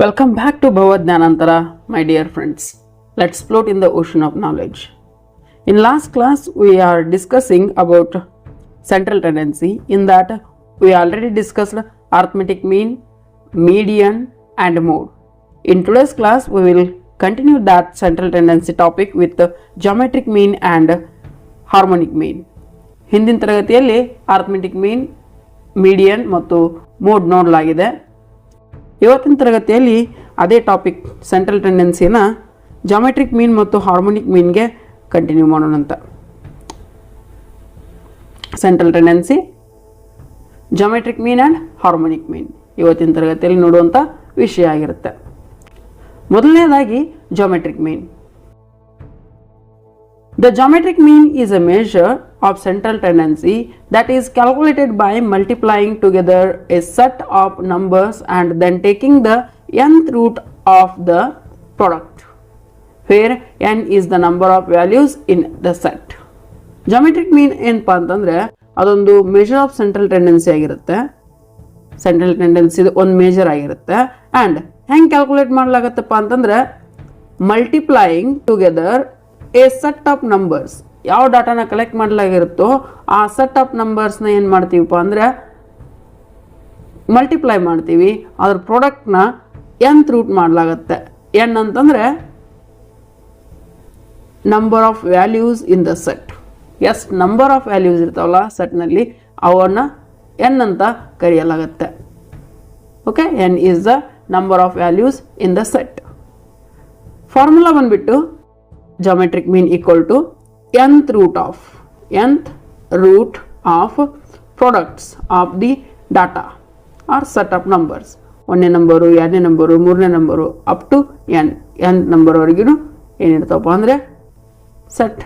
Welcome back to Bhavad Dhanantara, my dear friends. Let's float in the ocean of knowledge. In last class, we are discussing about central tendency. In that, we already discussed arithmetic mean, median, and mode. In today's class, we will continue that central tendency topic with the geometric mean and harmonic mean. ಹಿಂದಿನ ತರಗತಿಯಲ್ಲಿ arithmetic mean, median ಮತ್ತು mode ನೋಡಲಾಗಿದೆ. ಇವತ್ತಿನ ತರಗತಿಯಲ್ಲಿ ಅದೇ topic central ಟೆಂಡೆನ್ಸಿನ geometric mean ಮತ್ತು harmonic ಮೀನ್ಗೆ continue ಮಾಡೋಣ ಅಂತ. Central tendency, geometric mean and harmonic mean ಇವತ್ತಿನ ತರಗತಿಯಲ್ಲಿ ನೋಡುವಂಥ ವಿಷಯ ಆಗಿರುತ್ತೆ. ಮೊದಲನೇದಾಗಿ geometric mean. The geometric mean is a measure of central tendency that is calculated by multiplying together a set of numbers and then taking the nth root of the product, where n is the number of values in the set. Geometric mean ಏನಪ್ಪಾ ಅಂತಂದ್ರೆ ಅದೊಂದು measure of central tendency ಆಗಿರುತ್ತೆ. Central tendency ಒಂದು measure ಆಗಿರುತ್ತೆ. And ಹೆಂಗೆ calculate ಮಾಡಲಾಗತ್ತಪ್ಪ ಅಂತಂದ್ರೆ multiplying together a set of numbers. ಯಾವ ಡಾಟಾನ collect ಮಾಡಲಾಗಿರುತ್ತೋ ಆ ಸೆಟ್ ಆಫ್ ನಂಬರ್ಸ್ನ ಏನು ಮಾಡ್ತೀವಪ್ಪ ಅಂದರೆ ಮಲ್ಟಿಪ್ಲೈ ಮಾಡ್ತೀವಿ. ಅದ್ರ ಪ್ರಾಡಕ್ಟ್ನ nth ರೂಟ್ ಮಾಡಲಾಗತ್ತೆ. n ಅಂತಂದರೆ number of values in the set. ಎಷ್ಟು ನಂಬರ್ ಆಫ್ ವ್ಯಾಲ್ಯೂಸ್ ಇರ್ತಾವಲ್ಲ ಸೆಟ್ನಲ್ಲಿ ಅವನ್ನ n ಅಂತ ಕರೆಯಲಾಗತ್ತೆ. Okay, n is the number of values in the set. Formula ಬಂದ್ಬಿಟ್ಟು geometric mean equal to nth root of products of the data or set of numbers. ಒಂದನೇ number, ಎರಡನೇ number, ಮೂರನೇ number up to n ನಂಬರ್ವರೆಗೂ ಏನಿರ್ತಾವಪ್ಪ ಅಂದರೆ set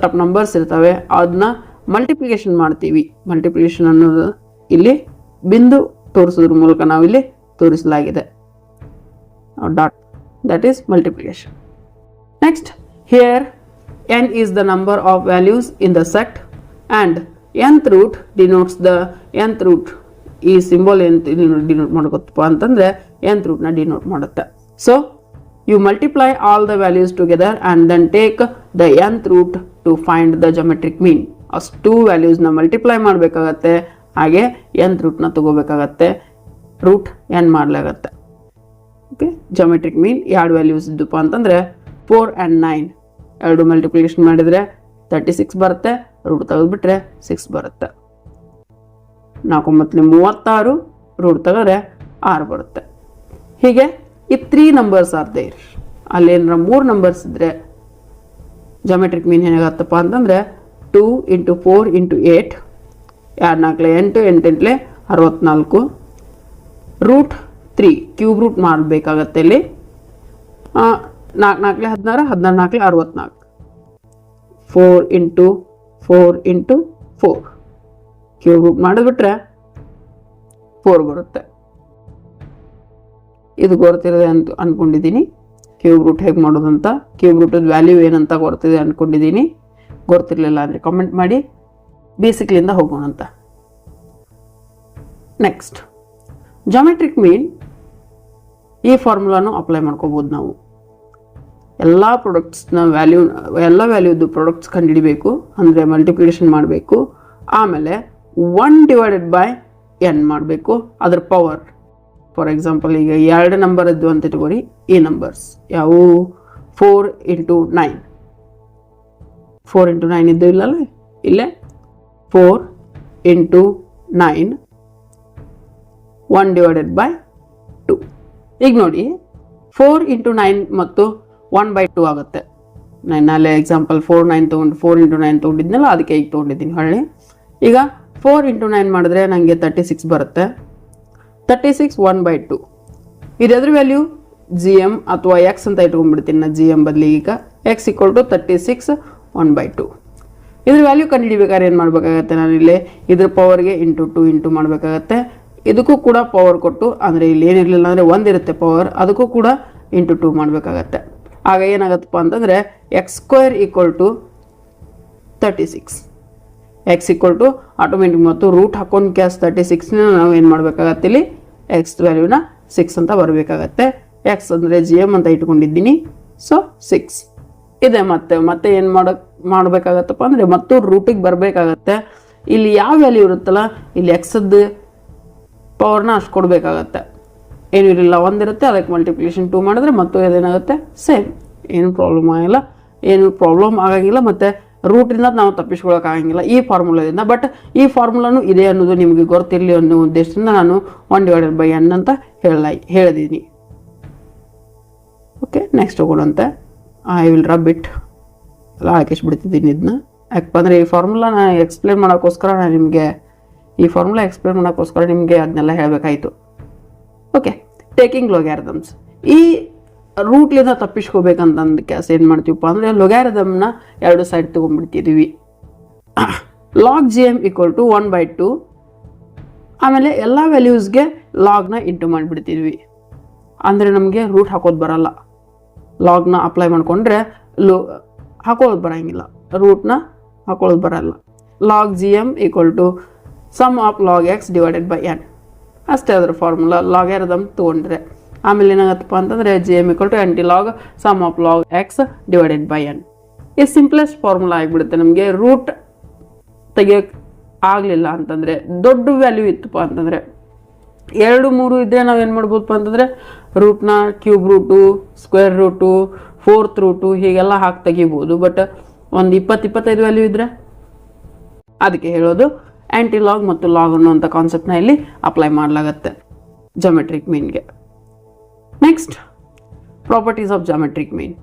of numbers ಇರ್ತವೆ. ಅದನ್ನ multiplication ಮಾಡ್ತೀವಿ. Multiplication ಅನ್ನೋದು ಇಲ್ಲಿ ಬಿಂದು ತೋರಿಸೋದ್ರ ಮೂಲಕ ನಾವಿಲ್ಲಿ ತೋರಿಸಲಾಗಿದೆ. Dot, that is multiplication. Next, here n is the number of values in the set and nth root denotes the nth root. ಈ ಸಿಂಬಲ್ ಡಿನೋಟ್ ಮಾಡ್ಕೊತಪ್ಪ ಅಂತಂದ್ರೆ nth root ನ ಡಿನೋಟ್ ಮಾಡುತ್ತೆ. So you multiply all the values together and then take the nth root to find the geometric mean. ಅಷ್ಟು ವ್ಯಾಲ್ಯೂಸ್ನ multiply ಮಾಡಬೇಕಾಗತ್ತೆ. ಹಾಗೆ nth root ನ ತಗೋಬೇಕಾಗತ್ತೆ. ರೂಟ್ n ಮಾಡಲಾಗತ್ತೆ. ಓಕೆ, ಜಾಮೆಟ್ರಿಕ್ ಮೀನ್ ಎರಡು ವ್ಯಾಲ್ಯೂಸ್ ಇದ್ದಪ್ಪ ಅಂತಂದ್ರೆ 4 and 9 ಎರಡು ಮಲ್ಟಿಪ್ಲಿಕೇಶನ್ ಮಾಡಿದರೆ 36 ಬರುತ್ತೆ. ರೂಟ್ ತೆಗೆದುಬಿಟ್ರೆ 6 ಬರುತ್ತೆ. 4 36, ರೂಟ್ ತೆಗೆದ್ರೆ 6 ಬರುತ್ತೆ. ಹೀಗೆ ಈ 3 ನಂಬರ್ಸ್ ಆರ್ ದೇರ್. ಅಲ್ಲಿ ಏನಾರ 3 ನಂಬರ್ಸ್ ಇದ್ರೆ ಜಾಮೆಟ್ರಿಕ್ ಮೀನ್ ಏನಾಗತ್ತಪ್ಪ ಅಂತಂದ್ರೆ 2 × 4 × 8, 2 4 8, 8 64, ರೂಟ್ 3 ಕ್ಯೂಬ್ ರೂಟ್ ಮಾಡಬೇಕಾಗತ್ತೆ. ಇಲ್ಲಿ 4 4 16, 16 4 64, 4 × 4 × 4 ಕ್ಯೂಬ್ ರೂಟ್ ಮಾಡಿಬಿಟ್ರೆ 4 ಬರುತ್ತೆ. ಇದು ಗೊತ್ತಿರೋದೆ ಅಂತ ಅನ್ಕೊಂಡಿದ್ದೀನಿ. ಕ್ಯೂಬ್ ರೂಟ್ ಹೇಗೆ ಮಾಡೋದಂತ, ಕ್ಯೂಬ್ ರೂಟದ ವ್ಯಾಲ್ಯೂ ಏನಂತ ಗೊತ್ತಿದೆ ಅನ್ಕೊಂಡಿದ್ದೀನಿ. ಗೊತ್ತಿರಲಿಲ್ಲ ಅಂದರೆ ಕಾಮೆಂಟ್ ಮಾಡಿ. ಬೇಸಿಕ್ಲಿಂದ ಹೋಗೋಣ ಅಂತ. ನೆಕ್ಸ್ಟ್, ಜಾಮೆಟ್ರಿಕ್ ಮೀನ್ ಈ ಫಾರ್ಮುಲಾನು ಅಪ್ಲೈ ಮಾಡ್ಕೋಬೋದು ನಾವು. ಎಲ್ಲ ಪ್ರಾಡಕ್ಟ್ಸ್ನ ಎಲ್ಲ ವ್ಯಾಲ್ಯೂದು ಪ್ರಾಡಕ್ಟ್ಸ್ ಕಂಡುಹಿಡಿಬೇಕು ಅಂದರೆ ಮಲ್ಟಿಪ್ಲಿಕೇಶನ್ ಮಾಡಬೇಕು. ಆಮೇಲೆ 1/n ಮಾಡಬೇಕು ಅದರ ಪವರ್. ಫಾರ್ ಎಕ್ಸಾಂಪಲ್ ಈಗ 2 ನಂಬರ್ ಇದ್ದು ಅಂತ ಇಟ್ಕೋರಿ. ಈ ನಂಬರ್ಸ್ ಯಾವುವು 4 × 9, 4 × 9 ಇದ್ದು ಇಲ್ಲಲ್ಲ, ಇಲ್ಲೇ 4 × 9 1/2. ಈಗ ನೋಡಿ 4 × 9 ಮತ್ತು 1/2 ಆಗುತ್ತೆ. ನಾನು ನಾಳೆ ಎಕ್ಸಾಂಪಲ್ 4 × 9 ತೊಗೊಂಡಿದ್ನಲ್ಲ, ಅದಕ್ಕೆ ಈಗ ತೊಗೊಂಡಿದ್ದೀನಿ ಹೊಳ್ಳಿ. ಈಗ 4 × 9 ಮಾಡಿದ್ರೆ ನನಗೆ 36 ಬರುತ್ತೆ. 36 1/2. ಇದೆದ್ರ ವ್ಯಾಲ್ಯೂ GM ಅಥವಾ X ಅಂತ ಇಟ್ಕೊಂಡ್ಬಿಡ್ತೀನಿ ನಾನು. GM ಬದಲಿಗೆ ಈಗ X = 36 1/2. ಇದ್ರ ವ್ಯಾಲ್ಯೂ ಕಂಡುಹಿಡಿಬೇಕಾದ್ರೆ ಏನು ಮಾಡಬೇಕಾಗತ್ತೆ, ನಾನಿಲ್ಲಿ ಇದ್ರ ಪವರ್ಗೆ × 2 ಮಾಡಬೇಕಾಗತ್ತೆ. ಇದಕ್ಕೂ ಕೂಡ ಪವರ್ ಕೊಟ್ಟು, ಅಂದರೆ ಇಲ್ಲಿ ಏನಿರಲಿಲ್ಲ ಅಂದರೆ 1 ಇರುತ್ತೆ ಪವರ್, ಅದಕ್ಕೂ ಕೂಡ × 2 ಮಾಡಬೇಕಾಗತ್ತೆ. ಆಗ ಏನಾಗತ್ತಪ್ಪ ಅಂತಂದರೆ x² = 36. x ಆಟೋಮೆಟಿಕ್ ಮತ್ತು ರೂಟ್ ಹಾಕೊಂಡು ಕ್ಯಾಸ್ 36ನ ನಾವು ಏನು ಮಾಡಬೇಕಾಗತ್ತೆ, ಇಲ್ಲಿ ಎಕ್ಸ್ ವ್ಯಾಲ್ಯೂನ 6 ಅಂತ ಬರಬೇಕಾಗತ್ತೆ. ಎಕ್ಸ್ ಅಂದರೆ ಜಿ ಎಮ್ ಅಂತ ಇಟ್ಕೊಂಡಿದ್ದೀನಿ. ಸೊ 6 ಇದೆ. ಮತ್ತೆ ಏನು ಮಾಡಬೇಕಾಗತ್ತಪ್ಪ ಅಂದರೆ ಮತ್ತು ರೂಟಿಗೆ ಬರಬೇಕಾಗತ್ತೆ. ಇಲ್ಲಿ ಯಾವ ವ್ಯಾಲ್ಯೂ ಇರುತ್ತಲ್ಲ ಇಲ್ಲಿ ಎಕ್ಸದ್ದು ಪವರ್ನ ಅಷ್ಟು ಕೊಡಬೇಕಾಗತ್ತೆ. ಏನೂ ಇರಲಿಲ್ಲ, ಒಂದಿರುತ್ತೆ, ಅದಕ್ಕೆ ಮಲ್ಟಿಪ್ಲಿಕೇಶನ್ 2 ಮಾಡಿದ್ರೆ ಮತ್ತು ಅದೇನಾಗುತ್ತೆ ಸೇಮ್. ಏನು ಪ್ರಾಬ್ಲಮ್ ಆಗಂಗಿಲ್ಲ. ಮತ್ತು ರೂಟಿಂದ ನಾವು ತಪ್ಪಿಸ್ಕೊಳ್ಳೋಕ್ಕಾಗಂಗಿಲ್ಲ ಈ ಫಾರ್ಮುಲಾದಿಂದ. ಬಟ್ ಈ ಫಾರ್ಮುಲಾನು ಇದೆ ಅನ್ನೋದು ನಿಮಗೆ ಗೊತ್ತಿರಲಿ ಅನ್ನೋ ಉದ್ದೇಶದಿಂದ ನಾನು 1/n ಅಂತ ಹೇಳಿದ್ದೀನಿ. ಓಕೆ, ನೆಕ್ಸ್ಟ್ ಹೋಗೋಣಂತೆ. I will rub it. ಎಲ್ಲ ಹಾಕಿಸ್ಬಿಡ್ತಿದ್ದೀನಿ ಇದನ್ನ. ಯಾಕಪ್ಪ ಅಂದರೆ ಈ ಫಾರ್ಮುಲಾ ಎಕ್ಸ್ಪ್ಲೇನ್ ಮಾಡೋಕ್ಕೋಸ್ಕರ ನಿಮಗೆ ಅದನ್ನೆಲ್ಲ ಹೇಳಬೇಕಾಯಿತು. Okay, taking ಲೊಗ್ಯಾರಿದಮ್ಸ್. ಈ ರೂಟ್ಲಿಂದ ತಪ್ಪಿಸ್ಕೋಬೇಕಂತಂದು ಕೆಲಸ ಏನು ಮಾಡ್ತೀವಪ್ಪ ಅಂದರೆ ಲೊಗ್ಯಾರಿದಮ್ನ 2 ಸೈಡ್ ತೊಗೊಂಡ್ಬಿಡ್ತಿದ್ದೀವಿ. Log G M equal to 1/2. ಆಮೇಲೆ ಎಲ್ಲ ವ್ಯಾಲ್ಯೂಸ್ಗೆ ಲಾಗ್ನ ಇಂಟು ಮಾಡಿಬಿಡ್ತಿದ್ವಿ. ಅಂದರೆ ನಮಗೆ ರೂಟ್ ಹಾಕೋದು ಬರಲ್ಲ. ಲಾಗ್ನ ಅಪ್ಲೈ ಮಾಡಿಕೊಂಡ್ರೆ ಹಾಕೊಳ್ಳೋದು ಬರೋಂಗಿಲ್ಲ, ರೂಟ್ನ ಹಾಕೊಳ್ಳೋದು ಬರಲ್ಲ. Log G M equal to sum of log X divided by N. ಅಷ್ಟೇ ಅದರ ಫಾರ್ಮುಲಾ ಲಾಗ್ಯಾರಿದಮ್ ತೊಗೊಂಡ್ರೆ. ಆಮೇಲೆ ಏನಾಗತ್ತಪ್ಪ ಅಂತಂದರೆ G M equal to antilog sum of log X divided by N. ಇದು ಸಿಂಪ್ಲೆಸ್ಟ್ ಫಾರ್ಮುಲಾ ಆಗಿಬಿಡುತ್ತೆ. ನಮಗೆ ರೂಟ್ ತೆಗಿಯೋಕ್ಕೆ ಆಗಲಿಲ್ಲ ಅಂತಂದರೆ, ದೊಡ್ಡ ವ್ಯಾಲ್ಯೂ ಇತ್ತಪ್ಪ ಅಂತಂದರೆ 2, 3 ಇದ್ದರೆ ನಾವು ಏನು ಮಾಡ್ಬೋದಪ್ಪ ಅಂತಂದರೆ ರೂಟ್ನ cube root, square root, 4th root ಹೀಗೆಲ್ಲ ಹಾಕಿ ತೆಗಿಬೋದು. ಬಟ್ ಒಂದು 20-25 ವ್ಯಾಲ್ಯೂ ಇದ್ದರೆ ಅದಕ್ಕೆ ಹೇಳೋದು ಆ್ಯಂಟಿ ಲಾಗ್ ಮತ್ತು ಲಾಗ್ ಅನ್ನುವಂಥ ಕಾನ್ಸೆಪ್ಟ್ನ ಇಲ್ಲಿ ಅಪ್ಲೈ ಮಾಡಲಾಗತ್ತೆ ಜಾಮೆಟ್ರಿಕ್ ಮೀನ್ಗೆ. Next, properties of geometric mean.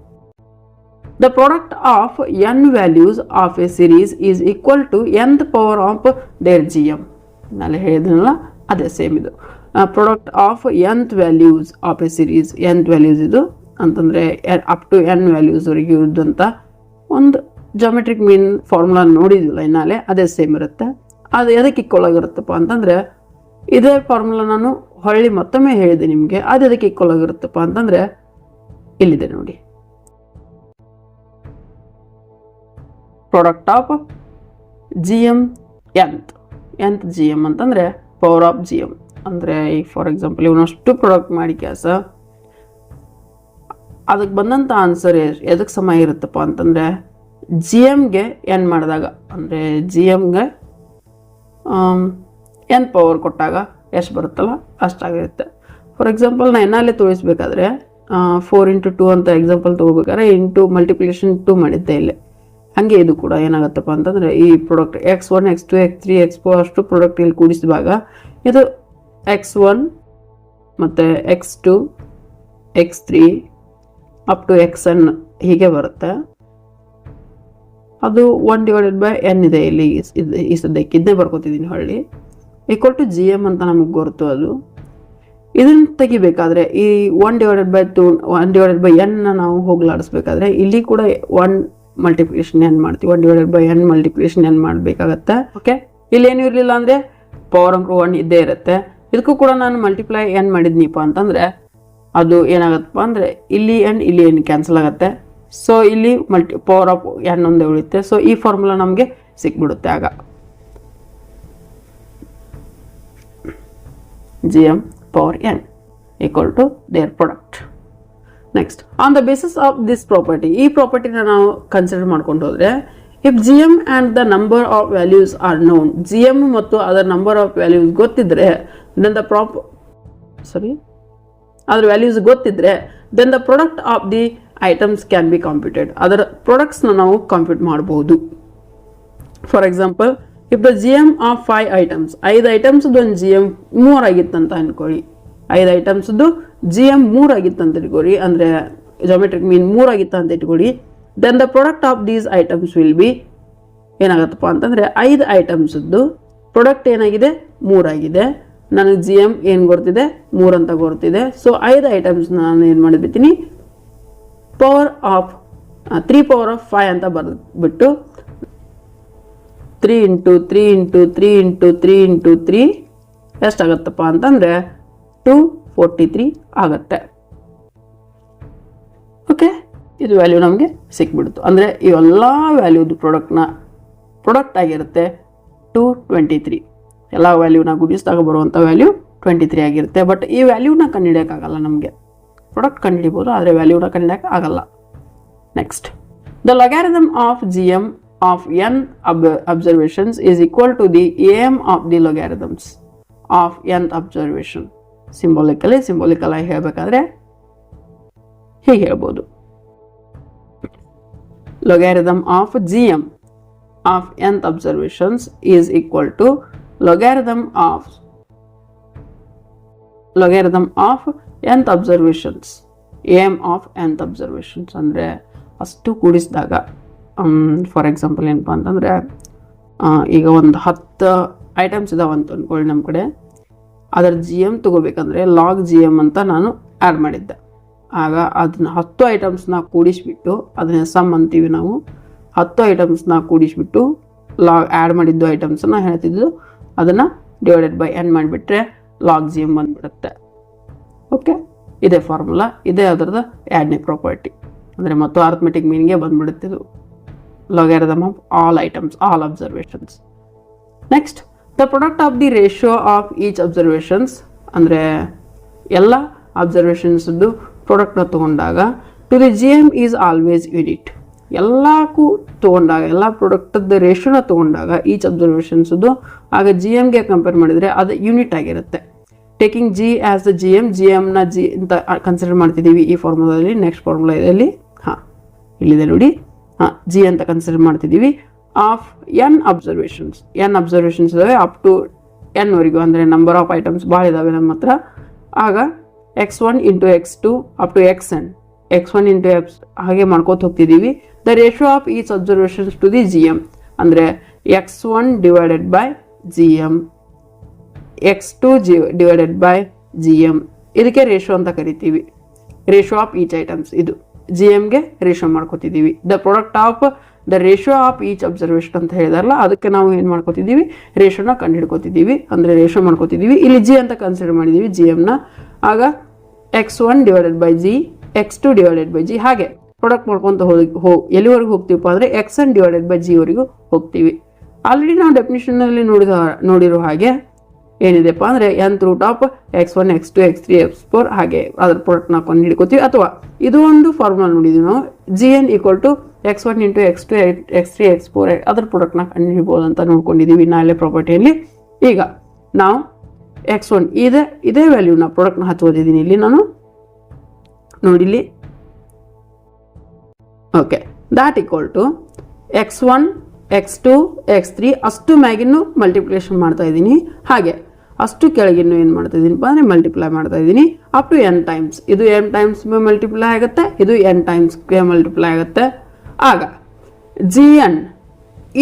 The product of n values of a series is equal to nth power of their GM. ನಾಳೆ ಹೇಳಿದ್ನಲ್ಲ ಅದೇ ಸೇಮ್ ಇದು. Product of nth values of A series. nth values ಇದು ಅಂತಂದರೆ up to n ವ್ಯಾಲ್ಯೂಸ್ವರೆಗೆ ಇರುವಂಥ ಒಂದು geometric ಮೀನ್ formula ನೋಡಿದ್ವಿಲ್ಲ ಇನ್ನಾಲೆ, ಅದೇ same ಇರುತ್ತೆ. ಅದು ಎದಕ್ಕೆ ಇಕ್ಕೊಳಗಿರುತ್ತಪ್ಪ ಅಂತಂದರೆ ಇದೇ ಫಾರ್ಮುಲಾ ನಾನು ಹೊಳ್ಳಿ ಮತ್ತೊಮ್ಮೆ ಹೇಳಿದೆ ನಿಮಗೆ. ಅದು ಎದಕ್ಕೆ ಇಕ್ಕೊಳಗಿರುತ್ತಪ್ಪ ಅಂತಂದರೆ ಇಲ್ಲಿದೆ ನೋಡಿ. Product of G M nth G M ಅಂತಂದರೆ ಪವರ್ ಆಫ್ ಜಿ ಎಮ್. ಅಂದರೆ ಈಗ ಫಾರ್ ಎಕ್ಸಾಂಪಲ್ ಇವನಷ್ಟು ಪ್ರಾಡಕ್ಟ್ ಮಾಡಿ ಕೆಲಸ ಅದಕ್ಕೆ ಬಂದಂಥ ಆನ್ಸರ್ ಎದಕ್ಕೆ ಸಮ ಇರುತ್ತಪ್ಪ ಅಂತಂದರೆ ಜಿ ಎಮ್ಗೆ ಎನ್ ಮಾಡಿದಾಗ, ಅಂದರೆ ಜಿ ಎಮ್ಗೆ n ಪವರ್ ಕೊಟ್ಟಾಗ ಎಷ್ಟು ಬರುತ್ತಲ್ಲ ಅಷ್ಟಾಗಿರುತ್ತೆ. ಫಾರ್ ಎಕ್ಸಾಂಪಲ್ ನಾನು ಎನ್ನಲ್ಲೇ ತೋರಿಸ್ಬೇಕಾದ್ರೆ 4 × 2 ಅಂತ ಎಕ್ಸಾಂಪಲ್ ತೊಗೋಬೇಕಾದ್ರೆ ಇಂಟು ಮಲ್ಟಿಪ್ಲಿಕೇಶನ್ 2 ಮಾಡಿದ್ದೆ ಇಲ್ಲೇ. ಹಾಗೆ ಇದು ಕೂಡ ಏನಾಗುತ್ತಪ್ಪ ಅಂತಂದರೆ ಈ product x1 x2 x3 x4 ಅಷ್ಟು ಪ್ರಾಡಕ್ಟ್ ಇಲ್ಲಿ ಕೂಡಿಸಿದಾಗ ಇದು x1 ಮತ್ತು x2 x3 up to xn ಹೀಗೆ ಬರುತ್ತೆ. ಅದು 1/n ಇದೆ ಇಲ್ಲಿ. ಈ ಸದ್ಯಕ್ಕೆ ಇದನ್ನೇ ಬರ್ಕೋತಿದ್ದೀನಿ ಹೊಳ್ಳಿ. ಈಕ್ವಲ್ ಟು ಜಿ ಎಮ್ ಅಂತ ನಮಗೆ ಗೊತ್ತು. ಅದು ಇದನ್ನು ತೆಗಿಬೇಕಾದ್ರೆ ಈ 1/2 1/n ನಾವು ಹೋಗ್ಲಾಡಿಸ್ಬೇಕಾದ್ರೆ ಇಲ್ಲಿ ಕೂಡ 1 ಮಲ್ಟಿಪ್ಲಿಕೇಶನ್ n ಮಾಡ್ತೀವಿ. 1/n ಮಲ್ಟಿಪ್ಲಿಕೇಶನ್ n ಮಾಡಬೇಕಾಗತ್ತೆ. ಓಕೆ, ಇಲ್ಲಿ ಏನು ಇರಲಿಲ್ಲ ಅಂದರೆ ಪವರ್ ಅಂಕರು 1 ಇದ್ದೇ ಇರುತ್ತೆ. ಇದಕ್ಕೂ ಕೂಡ ನಾನು ಮಲ್ಟಿಪ್ಲೈ n ಮಾಡಿದ್ನಿಪ್ಪ ಅಂತಂದರೆ ಅದು ಏನಾಗತ್ತಪ್ಪ ಅಂದರೆ ಇಲ್ಲಿ n ಕ್ಯಾನ್ಸಲ್ ಆಗುತ್ತೆ. ಸೊ ಇಲ್ಲಿ ಪವರ್ ಆಫ್ n ಒಂದೇ ಉಳಿಯುತ್ತೆ. ಸೊ ಈ ಫಾರ್ಮುಲಾ ನಮಗೆ ಸಿಕ್ಬಿಡುತ್ತೆ ಆಗ. G M power n equal to their product. Next, on the basis of this property, ಈ ಪ್ರಾಪರ್ಟಿನ ನಾವು ಕನ್ಸಿಡರ್ ಮಾಡ್ಕೊಂಡು ಹೋದರೆ if G M and the number of values are known, G M ಮತ್ತು ಅದರ ನಂಬರ್ ಆಫ್ ವ್ಯಾಲ್ಯೂಸ್ ಗೊತ್ತಿದ್ರೆ then the ಅದರ values ಗೊತ್ತಿದ್ರೆ then the product of the items can be computed. ಅದರ ಪ್ರಾಡಕ್ಟ್ಸ್ನ ನಾವು ಕಂಪ್ಯೂಟ್ ಮಾಡ್ಬೋದು. For example, if the G M of 5 items, 5 ಐಟಮ್ಸ್ದು ಒಂದು G M 3 ಆಗಿತ್ತಂತ ಅನ್ಕೊಳ್ಳಿ. 5 ಐಟಮ್ಸ್ದು ಜಿ ಎಮ್ 3 ಆಗಿತ್ತಂತ ಇಟ್ಕೊಳ್ಳಿ, ಅಂದರೆ ಜಾಮೆಟ್ರಿಕ್ ಮೀನ್ 3 ಆಗಿತ್ತ ಅಂತ ಇಟ್ಕೊಳ್ಳಿ. Then the product of these items will be ಏನಾಗತ್ತಪ್ಪ ಅಂತಂದರೆ 5 ಐಟಮ್ಸ್ದು ಪ್ರಾಡಕ್ಟ್ ಏನಾಗಿದೆ 3 ಆಗಿದೆ. ನನಗೆ ಜಿ ಎಮ್ ಏನು ಗೊತ್ತಿದೆ 3 ಅಂತ ಗೊತ್ತಿದೆ. ಸೊ 5 ಐಟಮ್ಸ್ನ ನಾನು ಏನು ಮಾಡಿಬಿಡ್ತೀನಿ ಪವರ್ ಆಫ್ 3 ಪವರ್ ಆಫ್ 5 ಅಂತ ಬರೆದ್ಬಿಟ್ಟು 3 × 3 × 3 × 3 × 3 ಎಷ್ಟಾಗತ್ತಪ್ಪ ಅಂತಂದರೆ 243 ಆಗುತ್ತೆ. ಓಕೆ, ಇದು ವ್ಯಾಲ್ಯೂ ನಮಗೆ ಸಿಕ್ಬಿಡ್ತು. ಅಂದರೆ ಇವೆಲ್ಲ ವ್ಯಾಲ್ಯೂದು ಪ್ರಾಡಕ್ಟ್ ಆಗಿರುತ್ತೆ 223. ಎಲ್ಲ ವ್ಯಾಲ್ಯೂನ ಗುಣಿಸಿದಾಗ ಬರುವಂಥ ವ್ಯಾಲ್ಯೂ 23 ಆಗಿರುತ್ತೆ. ಬಟ್ ಈ ವ್ಯಾಲ್ಯೂನ ಕಂಡುಹಿಡಿಯೋಕ್ಕಾಗಲ್ಲ, ನಮಗೆ ಪ್ರಾಡಕ್ಟ್ ಕಂಡುಹಿಡಿಬೋದು ಆದರೆ ವ್ಯಾಲ್ಯೂನ ಕಂಡುಹಿಡಿಯೋಕೆ ಆಗಲ್ಲ. Next, the logarithm of GM of n observations is equal to the AM of the logarithms of nth observation. ಸಿಂಬಾಲಿಕಲ್ ಆಗಿ ಹೇಳಬೇಕಾದ್ರೆ ಹೀಗೆ ಹೇಳ್ಬೋದು, logarithm of GM of nth observations is equal to logarithm of nth observations, AM of nth observations. ಅಂದರೆ ಅಷ್ಟು ಕೂಡಿಸಿದಾಗ, for example ಏನಪ್ಪ ಅಂತಂದರೆ, ಈಗ ಒಂದು 10 ಐಟಮ್ಸ್ ಇದಾವೆ ಅಂತ ಅಂದ್ಕೊಳ್ಳಿ ನಮ್ಮ ಕಡೆ. ಅದರ GM ತೊಗೋಬೇಕಂದ್ರೆ ಲಾಗ್ GM ಅಂತ ನಾನು ಆ್ಯಡ್ ಮಾಡಿದ್ದೆ. ಆಗ ಅದನ್ನ 10 ಐಟಮ್ಸ್ನ ಕೂಡಿಸ್ಬಿಟ್ಟು ಅದನ್ನ ಸಮ್ ಅಂತೀವಿ ನಾವು. 10 ಐಟಮ್ಸ್ನ ಕೂಡಿಸ್ಬಿಟ್ಟು ಲಾಗ್ ಆ್ಯಡ್ ಮಾಡಿದ್ದು ಐಟಮ್ಸನ್ನ ಹೇಳ್ತಿದ್ದು, ಅದನ್ನು ಡಿವೈಡೆಡ್ ಬೈ n ಮಾಡಿಬಿಟ್ರೆ ಲಾಗ್ GM ಬಂದುಬಿಡುತ್ತೆ. ಓಕೆ, ಇದೇ ಫಾರ್ಮುಲಾ, ಇದೇ ಅದರದ್ದು ಎರಡನೇ ಪ್ರಾಪರ್ಟಿ. ಅಂದರೆ ಮತ್ತು ಅರ್ಥಮೆಟಿಕ್ ಮೀನಿಂಗ್ಗೆ ಬಂದುಬಿಡುತ್ತೆ ಇದು, logarithm of all items, all observations. Next, the product of the ratio of each observations, ಅಂದರೆ ಎಲ್ಲ ಅಬ್ಸರ್ವೇಷನ್ಸ್ದು ಪ್ರಾಡಕ್ಟ್ನ ತೊಗೊಂಡಾಗ to the GM is always unit. ಎಲ್ಲಕ್ಕೂ ತೊಗೊಂಡಾಗ, ಎಲ್ಲ ಪ್ರಾಡಕ್ಟದ್ದು ರೇಷಿಯೋನ ತೊಗೊಂಡಾಗ ಈಚ್ ಅಬ್ಸರ್ವೇಷನ್ಸ್ದು ಆಗ GMಗೆ ಕಂಪೇರ್ ಮಾಡಿದರೆ ಅದು ಯೂನಿಟ್ ಆಗಿರುತ್ತೆ. ಟೇಕಿಂಗ್ G ಆಸ್ ದ GMನ G ಅಂತ ಕನ್ಸಿಡರ್ ಮಾಡ್ತಿದ್ದೀವಿ ಈ ಫಾರ್ಮುಲಾದಲ್ಲಿ. ನೆಕ್ಸ್ಟ್ ಫಾರ್ಮುಲಾ ಇದರಲ್ಲಿ ಇಲ್ಲಿದೆ ನೋಡಿ, G ಅಂತ ಕನ್ಸಿಡರ್ ಮಾಡ್ತಿದ್ದೀವಿ. ಆಫ್ n ಅಬ್ಸರ್ವೇಷನ್ಸ್ ಇದಾವೆ ಅಪ್ ಟು n ವರೆಗೂ, ಅಂದರೆ ನಂಬರ್ ಆಫ್ ಐಟಮ್ಸ್ ಭಾಳ ಇದಾವೆ ನಮ್ಮ ಹತ್ರ. ಆಗ x1 into x2 up to xn, x1 into x ಹಾಗೆ ಮಾಡ್ಕೋತ ಹೋಗ್ತಿದ್ದೀವಿ. The ratio of each observations to the GM ಅಂದರೆ x1 divided by GM, x2 divided by GM, ಇದಕ್ಕೆ ರೇಷಿಯೋ ಅಂತ ಕರಿತೀವಿ. ರೇಷಿಯೋ ಆಫ್ ಈಚ್ ಐಟಮ್ಸ್ ಇದು GMಗೆ ರೇಷಿಯೋ ಮಾಡ್ಕೋತಿದ್ದೀವಿ. The product of the ratio of each observation ಅಂತ ಹೇಳಿದಾರಲ್ಲ, ಅದಕ್ಕೆ ನಾವು ಏನು ಮಾಡ್ಕೋತಿದ್ದೀವಿ, ರೇಷಿಯೋನ ಕಂಡುಹಿಡ್ಕೋತಿದ್ದೀವಿ, ಅಂದರೆ ರೇಷಿಯೋ ಮಾಡ್ಕೋತಿದ್ದೀವಿ. ಇಲ್ಲಿ G ಅಂತ ಕನ್ಸಿಡರ್ ಮಾಡಿದ್ದೀವಿ GMನ. ಆಗ x1 divided by G, x2 divided by G, ಹಾಗೆ ಪ್ರಾಡಕ್ಟ್ ಮಾಡ್ಕೊತ ಎಲ್ಲಿವರೆಗೂ ಹೋಗ್ತೀವಪ್ಪ ಅಂದರೆ xn ಡಿವೈಡೆಡ್ ಬೈ G ವರೆಗೂ ಹೋಗ್ತೀವಿ. ಆಲ್ರೆಡಿ ನಾವು ಡೆಫಿನಿಷನ್ನಲ್ಲಿ ನೋಡಿರೋ ಹಾಗೆ ಏನಿದೆಪ್ಪ ಅಂದರೆ nth root of x1 x2 x3 x4 ಹಾಗೆ ಅದರ ಪ್ರಾಡಕ್ಟ್ನ ಕೊಂಡು ಹಿಡ್ಕೋತೀವಿ. ಅಥವಾ ಇದು ಒಂದು ಫಾರ್ಮುಲಾ ನೋಡಿದ್ವಿ ನಾವು, GN equal to x1 into x2 x3 x4 ಅದರ ಪ್ರಾಡಕ್ಟ್ನ ಕಂಡು ಹಿಡ್ಬೋದು ಅಂತ ನೋಡ್ಕೊಂಡಿದ್ದೀವಿ ನಾಳೆ ಪ್ರಾಪರ್ಟಿಯಲ್ಲಿ. ಈಗ ನಾವು x1 ಇದೇ ವ್ಯಾಲ್ಯೂನ ಪ್ರಾಡಕ್ಟ್ನ ಹಚ್ಚೋದಿದ್ದೀನಿ ಇಲ್ಲಿ ನಾನು ನೋಡಿಲಿ. Okay, that equal to x1 x2 x3 ಅಷ್ಟು ಮ್ಯಾಗಿನ್ನು ಮಲ್ಟಿಪ್ಲಿಕೇಶನ್ ಮಾಡ್ತಾ ಇದ್ದೀನಿ. ಹಾಗೆ ಅಷ್ಟು ಕೆಳಗಿನ್ನು ಏನು ಮಾಡ್ತಾ ಇದ್ದೀನಿಪ್ಪ ಅಂದರೆ ಮಲ್ಟಿಪ್ಲೈ ಮಾಡ್ತಾ ಇದ್ದೀನಿ ಅಪ್ ಟು n ಟೈಮ್ಸ್. ಇದು n ಟೈಮ್ಸ್ ಮಲ್ಟಿಪ್ಲೈ ಆಗುತ್ತೆ, ಇದು n ಟೈಮ್ಸ್ಗೆ ಮಲ್ಟಿಪ್ಲೈ ಆಗುತ್ತೆ. ಆಗ GN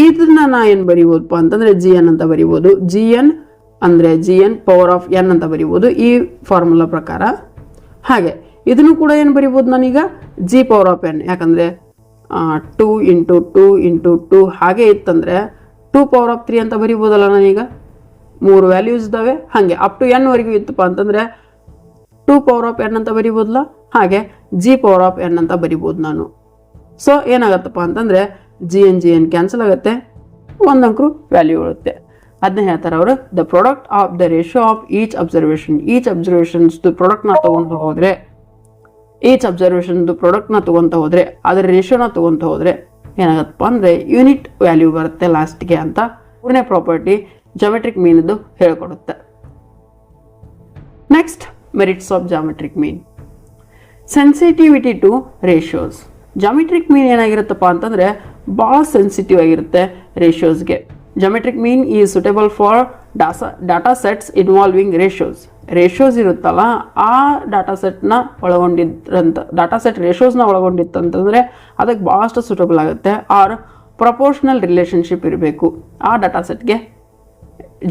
ಇದನ್ನ ನಾ ಏನು ಬರಿಬೋದಪ್ಪ ಅಂತಂದರೆ GN ಅಂತ ಬರಿಬೋದು. GN ಅಂದರೆ GN ಪವರ್ ಆಫ್ n ಅಂತ ಬರಿಬೋದು ಈ ಫಾರ್ಮುಲಾ ಪ್ರಕಾರ. ಹಾಗೆ ಇದನ್ನು ಕೂಡ ಏನು ಬರಿಬೋದು ನಾನೀಗ G ಪವರ್ ಆಫ್ n, ಯಾಕಂದರೆ 2 ಇಂಟು 2 ಇಂಟು 2 ಹಾಗೆ ಇತ್ತಂದರೆ 2 ಪವರ್ ಆಫ್ 3 ಅಂತ ಬರಿಬೋದಲ್ಲ ನಾನೀಗ. 3 ವ್ಯಾಲ್ಯೂಸ್ ಇದ್ದಾವೆ, ಹಾಗೆ ಅಪ್ ಟು n ವರೆಗೂ ಇತ್ತಪ್ಪ ಅಂತಂದರೆ 2 ಪವರ್ ಆಫ್ n ಅಂತ ಬರಿಬೋದಲ್ಲ, ಹಾಗೆ G ಪವರ್ ಆಫ್ n ಅಂತ ಬರಿಬೋದು ನಾನು. ಸೊ ಏನಾಗತ್ತಪ್ಪ ಅಂತಂದರೆ GN ಕ್ಯಾನ್ಸಲ್ ಆಗುತ್ತೆ, ಒಂದಂಕ್ರು ವ್ಯಾಲ್ಯೂ ಇರುತ್ತೆ. ಅದನ್ನ ಹೇಳ್ತಾರೆ ಅವರು, the product of the ratio of each ಅಬ್ಸರ್ವೇಷನ್ಸ್ದು ಪ್ರಾಡಕ್ಟ್ನ ತೊಗೊಂಡು ಹೋದರೆ, ಈಚ್ ಅಬ್ಸರ್ವೇಷನ್ದು ಪ್ರಾಡಕ್ಟ್ನ ತೊಗೊತ ಹೋದರೆ, ಅದರ ರೇಷಿಯೋನ ತೊಗೊತ ಹೋದರೆ ಏನಾಗತ್ತಪ್ಪ ಅಂದರೆ ಯೂನಿಟ್ ವ್ಯಾಲ್ಯೂ ಬರುತ್ತೆ ಲಾಸ್ಟ್ಗೆ ಅಂತ ಮೂರನೇ ಪ್ರಾಪರ್ಟಿ ಜಾಮೆಟ್ರಿಕ್ ಮೀನ್ದು ಹೇಳ್ಕೊಡುತ್ತೆ. Next, merits of geometric mean. Sensitivity to ratios. Geometric mean ಏನಾಗಿರುತ್ತಪ್ಪ ಅಂತಂದರೆ ಭಾಳ ಸೆನ್ಸಿಟಿವ್ ಆಗಿರುತ್ತೆ ರೇಷಿಯೋಸ್ಗೆ. Geometric mean is suitable for data sets involving ratios ಇರುತ್ತಲ್ಲ, ಆ ಡಾಟಾ ಸೆಟ್ ರೇಷಿಯೋಸ್ನ ಒಳಗೊಂಡಿತ್ತಂತಂದರೆ ಅದಕ್ಕೆ ಭಾಳಷ್ಟು ಸೂಟಬಲ್ ಆಗುತ್ತೆ. ಆರ್ ಪ್ರಪೋರ್ಷನಲ್ ರಿಲೇಷನ್ಶಿಪ್ ಇರಬೇಕು ಆ ಡಾಟಾ ಸೆಟ್ಗೆ.